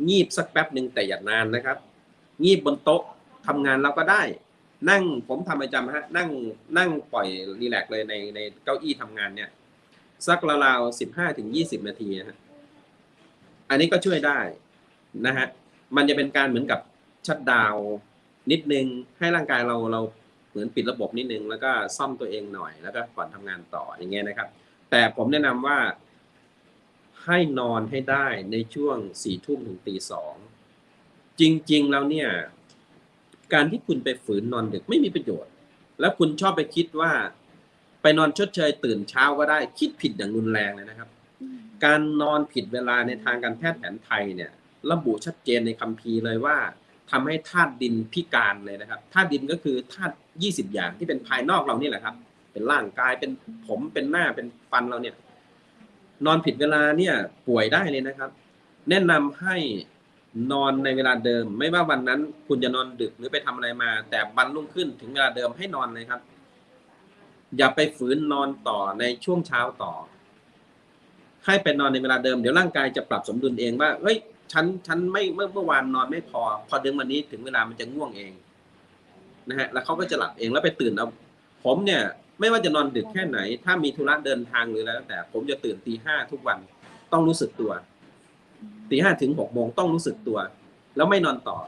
C: งีบสักแป๊บหนึ่งแต่อย่านานนะครับงีบบนโต๊ะทำงานเราก็ได้นั่งผมทำประจำฮะนั่งปล่อยรีแลกซ์เลยในเก้าอี้ทำงานเนี่ยสักราวๆ15-20 นาทีนะฮะอันนี้ก็ช่วยได้นะฮะมันจะเป็นการเหมือนกับชัตดาวน์นิดนึงให้ร่างกายเราเหมือนปิดระบบนิดนึงแล้วก็ซ่อมตัวเองหน่อยแล้วก็ก่อนทำงานต่ออย่างเงี้ยนะครับแต่ผมแนะนำว่าให้นอนให้ได้ในช่วง4 ทุ่มถึงตี 2จริงๆแล้วเนี่ยการที่คุณไปฝืนนอนดึกไม่มีประโยชน์แล้วคุณชอบไปคิดว่าไปนอนชดเชยตื่นเช้าก็ได้คิดผิดอย่างรุนแรงเลยนะครับการนอนผิดเวลาในทางการแพทย์แผนไทยเนี่ยระบุชัดเจนในคัมภีร์เลยว่าทำให้ธาตุดินพิการเลยนะครับธาตุดินก็คือธาตุ20 อย่างที่เป็นภายนอกเรานี่แหละครับเป็นร่างกายเป็นผมเป็นหน้าเป็นฟันเราเนี่ยนอนผิดเวลาเนี่ยป่วยได้เลยนะครับแนะนำให้นอนในเวลาเดิมไม่ว่าวันนั้นคุณจะนอนดึกหรือไปทำอะไรมาแต่วันรุ่งขึ้นถึงเวลาเดิมให้นอนเลยครับอย่าไปฝืนนอนต่อในช่วงเช้าต่อให้ไปนอนในเวลาเดิมเดี๋ยวร่างกายจะปรับสมดุลเองว่าเฮ้ยฉันไม่เมื่อวานนอนไม่พอดึงวันนี้ถึงเวลามันจะง่วงเองนะฮะแล้วเขาก็จะหลับเองแล้วไปตื่นเอาผมเนี่ยไม่ว่าจะนอนดึกแค่ไหนถ้ามีธุระเดินทางหรือแล้วแต่ผมจะตื่นตี 5ทุกวันต้องรู้สึกตัวตี 5 ถึง 6 โมงต้องรู้สึกตัวแล้วไม่นอนต่อ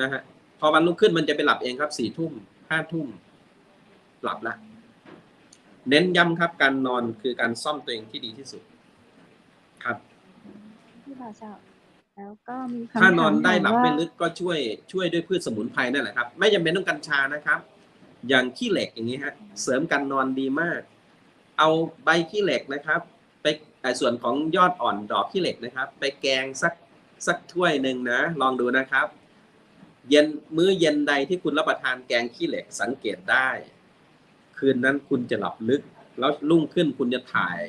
C: นะฮะ พอวันรุ่งขึ้นมันจะไปหลับเองครับ4 ทุ่ม5 ทุ่มหลับละเน้นย้ำครับการนอนคือการซ่อมตัวเองที่ดีที่สุดครับ
B: พี่บ่าวเจ้าแล้วก็มีคำถาม
C: ถ้านอนได้หลับ
B: ว่า
C: ไม่ลึกก็ช่วยด้วยพืชสมุนไพรนั่นแหละครับไม่จำเป็นต้องกัญชานะครับอย่างขี้เหล็กอย่างนี้ฮะเสริมการนอนดีมากเอาใบขี้เหล็กนะครับไปส่วนของยอดอ่อนดอกขี้เหล็กนะครับไปแกงสักถ้วยหนึ่งนะลองดูนะครับมื้อเย็นใดที่คุณรับประทานแกงขี้เหล็กสังเกตได้คืนนั้นคุณจะหลับลึกแล้วรุ่งขึ้นคุณจะถ่าย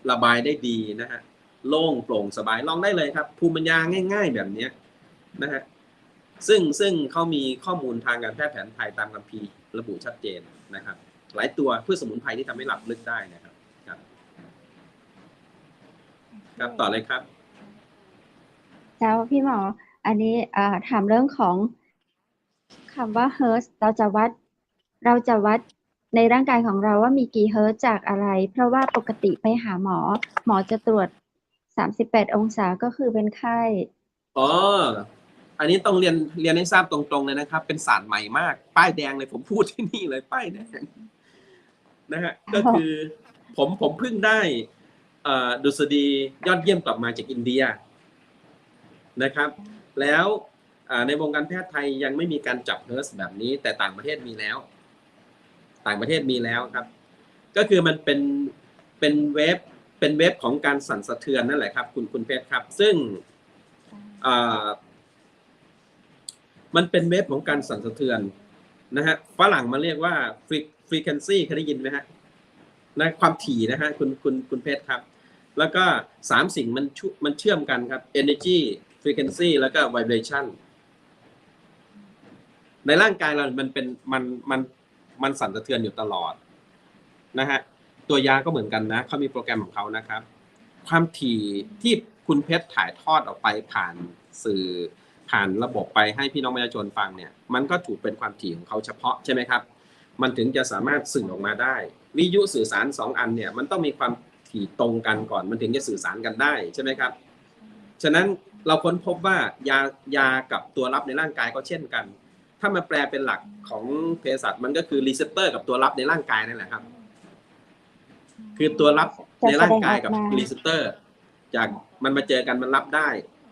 C: ระบายได้ดีนะฮะโล่งโปร่งสบายลองได้เลยครับภูมิปัญญาง่ายๆแบบนี้นะฮะซึ่งเขามีข้อมูลทางการแพทย์แผนไทยตามคัมภีร์ระบุชัดเจนนะครับหลายตัวพืชสมุนไพรที่ทำให้หลับลึกได้นะครับครับต่อเลยครับ
B: เจ้าพี่หมออันนี้ถามเรื่องของคำว่าเฮิร์ตเราจะวัดในร่างกายของเราว่ามีกี่เฮิร์ตจากอะไรเพราะว่าปกติไปหาหมอจะตรวจ38 องศาก็คือเป็นไข้
C: อ๋ออันนี้ต้องเรียนให้ทราบตรงๆเลยนะครับเป็นศาสตร์ใหม่มากป้ายแดงเลยผมพูดที่นี่เลยป้ายแดงนะฮะก็คือผมเพิ่งได้ดุษฎียอดเยี่ยมกลับมาจากอินเดียนะครับแล้วในวงการแพทย์ไทยยังไม่มีการจับเฮิร์สแบบนี้แต่ต่างประเทศมีแล้วครับก็คือมันเป็นเว็บของการสั่นสะเทือนนั่นแหละครับคุณเพชรครับซึ่งมันเป็นเว็บของการสั่นสะเทือนนะฮะฝรั่งมาเรียกว่า frequency เคยได้ยินไหมฮะนะความถี่นะฮะคุณเพชรครับแล้วก็3 สิ่งมันเชื่อมกันครับ energy frequency แล้วก็ vibration ในร่างกายเรามันสั่นสะเทือนอยู่ตลอดนะฮะตัวยาก็เหมือนกันนะเขามีโปรแกรมของเขานะครับความถี่ที่คุณเพชรถ่ายทอดออกไปผ่านสื่อผ่านระบบไปให้พี่น้องประชาชนฟังเนี่ยมันก็ถูกเป็นความถี่ของเขาเฉพาะใช่ไหมครับมันถึงจะสามารถสื่อออกมาได้วิทยุสื่อสาร2 อันเนี่ยมันต้องมีความถี่ตรงกันก่อนมันถึงจะสื่อสารกันได้ใช่ไหมครับฉะนั้นเราค้นพบว่ายากับตัวรับในร่างกายก็เช่นกันถ้ามาแปลเป็นหลักของเภสัชมันก็คือรีเซพเตอร์กับตัวรับในร่างกายนั่นแหละครับคือตัวรับในร่างกายกับรีเซพเตอร์จากมันมาเจอกันมันรับได้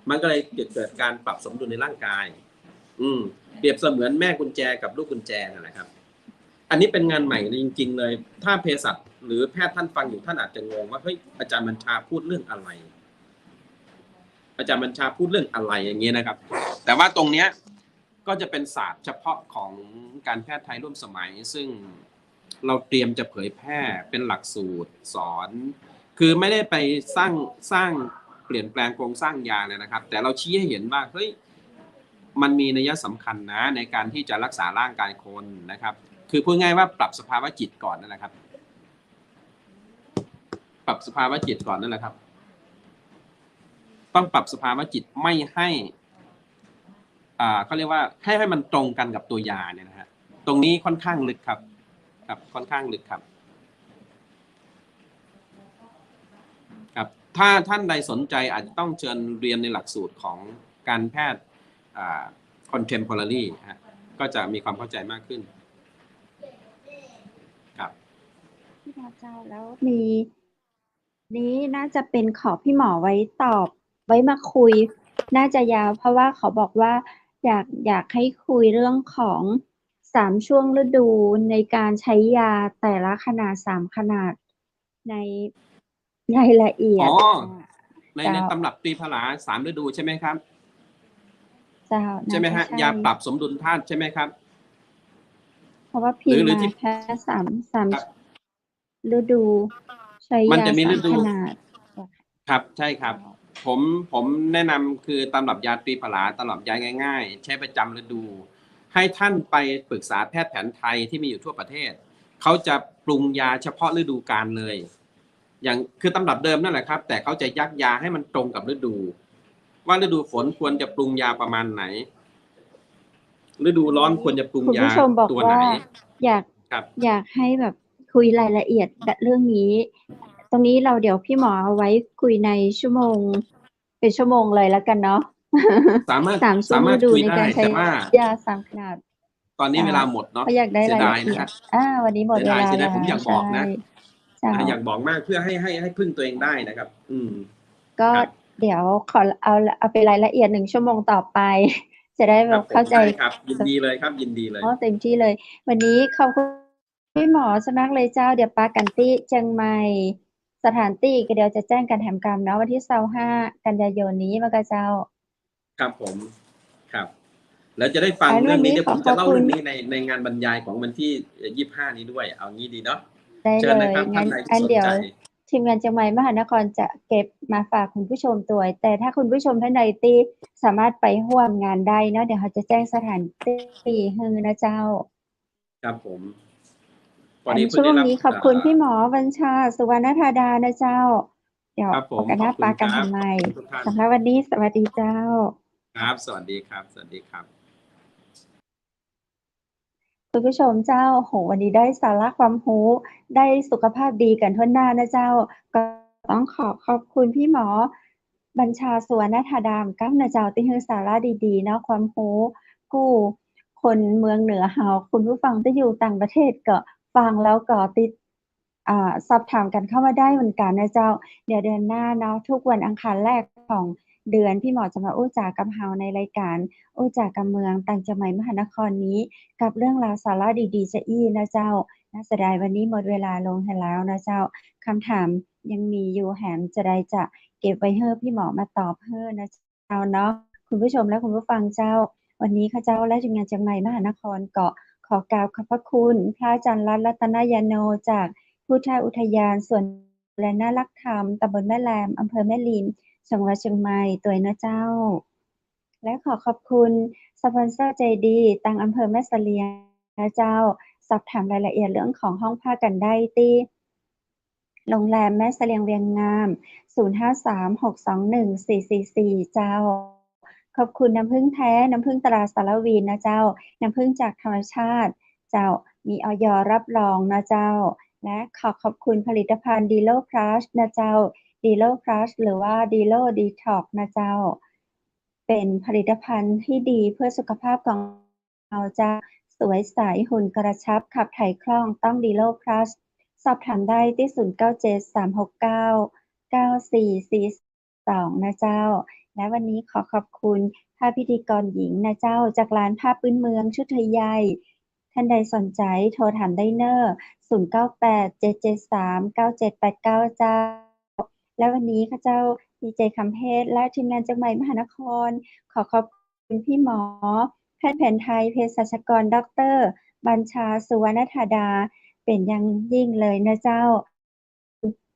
C: มันก็เลยเกิดการปรับสมดุลในร่างกายเปรียบเสมือนแม่กุญแจกับลูกกุญแจนั่นแหละครับอันนี้เป็นงานใหม่จริงๆเลยถ้าเภสัชหรือแพทย์ท่านฟังอยู่ท่านอาจจะงงว่าเฮ้ยอาจารย์บัญชาพูดเรื่องอะไรอาจารย์บัญชาพูดเรื่องอะไรอย่างเงี้ยนะครับแต่ว่าตรงเนี้ยก็จะเป็นศาสตร์เฉพาะของการแพทย์ไทยร่วมสมัยซึ่งเราเตรียมจะเผยแพร่เป็นหลักสูตรสอนคือไม่ได้ไปสร้างเปลี่ยนแปลงโครงสร้างยาเลยนะครับแต่เราชี้ให้เห็นว่าเฮ้ยมันมีนัยสำคัญนะในการที่จะรักษาร่างกายคนนะครับคือพูดง่ายว่าปรับสภาวะจิตก่อนนั่นแหละครับปรับสภาวะจิตก่อนนั่นแหละครับต้องปรับสภาวะจิตไม่ให้เขาเรียกว่าให้มันตรงกันกับตัวยาเนี่ยนะฮะตรงนี้ค่อนข้างลึกครับค่อนข้างลึกครับถ้าท่านใดสนใจอาจจะต้องเชิญเรียนในหลักสูตรของการแพทย์contemporary ก็จะมีความเข้าใจมากขึ้นครับ
B: พี่เจ้าแล้วนี้น่าจะเป็นขอพี่หมอไว้ตอบไว้มาคุยน่าจะยาวเพราะว่าเขาบอกว่าอยากให้คุยเรื่องของ3 ช่วงฤดูในการใช้ยาแต่ละขนาด3 ขนาดในรายละเอียด
C: ในตำรับตรีผลา3 ฤดูใช่ไหมครับ
B: ใ
C: ช่ไหมฮะยาปรับสมดุลธาตุใช่ไหมครับ
B: เพราะว่าพิมพ์มาแค่3 ฤดูใช้ยา3 ขนาด
C: ครับใช่ครับผมแนะนำคือตำรับยาตรีผลาตำรับยาง่ายๆใช้ประจำฤดูให้ท่านไปปรึกษาแพทย์แผนไทยที่มีอยู่ทั่วประเทศเขาจะปรุงยาเฉพาะฤดูกาลเลยอย่างคือตำรับเดิมนั่นแหละครับแต่เขาจะยักยาให้มันตรงกับฤดูว่าฤดูฝนควรจะปรุงยาประมาณไหนฤดูร้อนควรจะปรุงยาตัวไหน
B: อยากให้แบบคุยรายละเอียดเรื่องนี้ตรงนี้เราเดี๋ยวพี่หมอเอาไว้คุยในชั่วโมงเป็นชั่วโมงเลยแล้วกันเนาะ
C: สามารถ
B: 3 ชั่ว
C: สา
B: โม
C: มาง รถ
B: ดู
C: คุย
B: ใน
C: ได้
B: การใช้
C: แต่ว่า
B: ยา3 ขนาด
C: ตอนนี้
B: เจ้า
C: เวลาหมดเนาะ
B: เขาอยากได้
C: เสี
B: ราย
C: ดา
B: ละ
C: ย
B: เอี
C: นะ
B: ย
C: ครั
B: ด
C: บ
B: วันนี้หมด
C: เสีย
B: เว
C: ดาย
B: ลา
C: เสียดา
B: แล้
C: ยว ผมอยากบ
B: ใช่
C: อกนะ
B: เจ้า
C: อยากบอกมากเพื่อให้พึ่งตัวเองได้นะครับ
B: ก็
C: ครับ
B: เดี๋ยวขอเอาเป็นรายละเอียด1 ชั่วโมงต่อไป จะได้
C: ค
B: แบ
C: รับบ ผ
B: เข้าม ใจ
C: ได้ครับ ยินดีเลยครับ ยินดีเลย
B: เต็มที่เลย วันนี้ขอบคุณพี่หมอมากเลยเจ้า เดี๋ยวปากันที่เชียงใหม่ สถานที่ก็เดี๋ยวจะแจ้งกันแถมกรรมเนาะ วันที่25 กันยายนนี้มาก็เจ้า
C: ครับผม ครับ แล้วจะได้ฟัง
B: งั้น
C: เรื่
B: วั
C: อง
B: น
C: นี้
B: นี้
C: เดี๋ยว
B: ข
C: ผ
B: อ
C: ม
B: ข
C: จะ
B: อบ
C: เล่า
B: คุ
C: เรื่
B: ณ
C: องนี้ในงานบรรยายของวันที่ 25 นี้ด้วย เอางี้ดีเนาะ
B: ได้
C: เชิ
B: เล
C: ญนะ
B: ย
C: ครับ ท่า
B: งั้
C: น
B: น
C: ใดที่
B: อัน
C: สน
B: เดี๋ย
C: ใจ
B: วทีมงานเชียงใหม่มหานครจะเก็บมาฝากคุณผู้ชมด้วย แต่ถ้าคุณผู้ชมท่านใดที่สามารถไปร่วมงานได้เนาะ เดี๋ยวเขาจะแจ้งสถานที่ให้นะเจ้า
C: ครับผม พอ
B: อัน
C: ดีเพิ่
B: ช่
C: งได้
B: วง
C: รับ
B: นี้ขอบคุณพี่หมอบัญชา สุวรรณธาดานะเจ้า เดี๋ยว
C: ครับผ
B: พบ
C: ม
B: กัน
C: ข
B: ห
C: อ
B: น้า
C: บคุ
B: ปา
C: ณ
B: กัน
C: ครั
B: ทำ
C: บ
B: ไม
C: ขอบคุณทุกท่าน
B: สำหรับวันนี้สวัสดีเจ้า
C: ครับ สวัสดีครับ สวัสดีครับ
B: คุณผู้ชมเจ้า โอ้โฮ วันนี้ได้สาระความรู้ ได้สุขภาพดีกันทั่วหน้านะเจ้า ก็ต้องขอบคุณพี่หมอบัญชา สุวรรณธาดานำนะเจ้า ที่ให้สาระดี ๆ เนาะ ความรู้กู้คนเมืองเหนือเรา คุณผู้ฟังที่อยู่ต่างประเทศก็ฟังแล้วก็สอบถามกันเข้ามาได้เหมือนกันนะเจ้า เดี๋ยวเดือนหน้าเนาะ ทุกวันอังคารแรกของเดือน พี่หมอจะมาอู้จากับเราในรายการอู้จากับเมืองต่างจังหวัดมหานครนี้ กับเรื่องราวสาระดีๆจะอี้นะเจ้า น่าเสียดายวันนี้หมดเวลาลงให้แล้วนะเจ้า คำถามยังมีอยู่แหมจะได้จะเก็บไว้ให้พี่หมอมาตอบให้นะเจ้าเนาะ คุณผู้ชมและคุณผู้ฟังเจ้า วันนี้ข้าเจ้าและทีมงานเชียงใหม่มหานครก็ขอกราบขอบพระคุณพระอาจารย์รัตน์ รัตนยาโน จากพุทธอุทยานสวนดูแลน่ารักธรรม ตำบลแม่แลม อำเภอแม่ริม จังหวัดเชียงใหม่ตัวยนะเจ้า และขอขอบคุณสปอนเซอร์ใจดีตังอำเภอแม่เสลียงนะเจ้า สอบถามรายละเอียดเรื่องของห้องพักกันได้ที่โรงแรมแม่เสลียงเวียงงาม 053-621-444 เจ้า ขอบคุณน้ำผึ้งแท้ น้ำผึ้งตราสารวีนะเจ้า น้ำผึ้งจากธรรมชาติ เจ้า มี อย. รับรองนะเจ้า และขอบคุณผลิตภัณฑ์ Delo Plus นะเจ้า Delo Plus หรือว่า Delo Detox นะเจ้า เป็นผลิตภัณฑ์ที่ดีเพื่อสุขภาพของเราเจ้า สวยใส หุ่นกระชับ ขับถ่ายคล่อง ต้อง Delo Plus สอบถามได้ที่ 0973699442 นะเจ้า และวันนี้ขอขอบคุณภาพพิธีกรหญิงนะเจ้า จากร้านผ้าพื้นเมืองชุดไทยใหญ่ ท่านใดสนใจโทรถามได้เน้อ 0987739789 เจ้า และวันนี้ข้าเจ้าดีเจคำเพชร และทีมงานเชียงใหม่มหานคร ขอขอบคุณพี่หมอ แพทย์แผนไทยเภสัชกร ดร.บัญชา สุวรรณธาดา เป็นอย่างยิ่งเลยนะเจ้า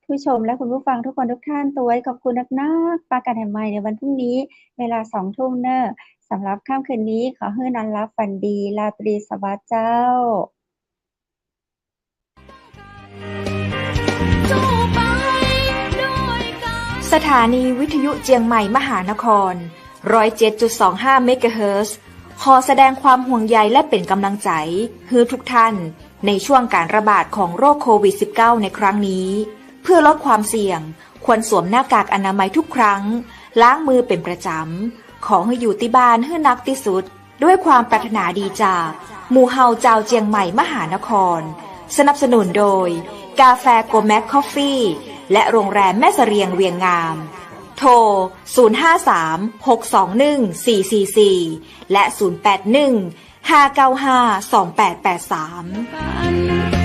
B: ผู้ชมและคุณผู้ฟังทุกคนทุกท่านตัวยขอบคุณนักๆ ปากันแห่งใหม่ในวันพรุ่งนี้เวลา 20:00 น. เน้อ สำหรับค่ำคืนนี้ขอให้นอนหลับฝันดี ราตรีสวัสดิ์เจ้า
A: สถานีวิทยุเจียงใหม่มหานคร 107.25 เมกะเฮิรตซ์ ขอแสดงความห่วงใยและเป็นกำลังใจให้ทุกท่านในช่วงการระบาดของโรคโควิด -19 ในครั้งนี้ เพื่อลดความเสี่ยงควรสวมหน้ากากอนามัยทุกครั้ง ล้างมือเป็นประจำ ขอให้อยู่ที่บ้านให้นักที่สุด ด้วยความปรารถนาดีจากหมู่เฮาเจ้าเจียงใหม่มหานคร สนับสนุนโดยกาแฟโกแม็กคอฟฟี่และโรงแรมแม่เสรียงเวียงงาม โทร 053-621-444 และ 081-595-2883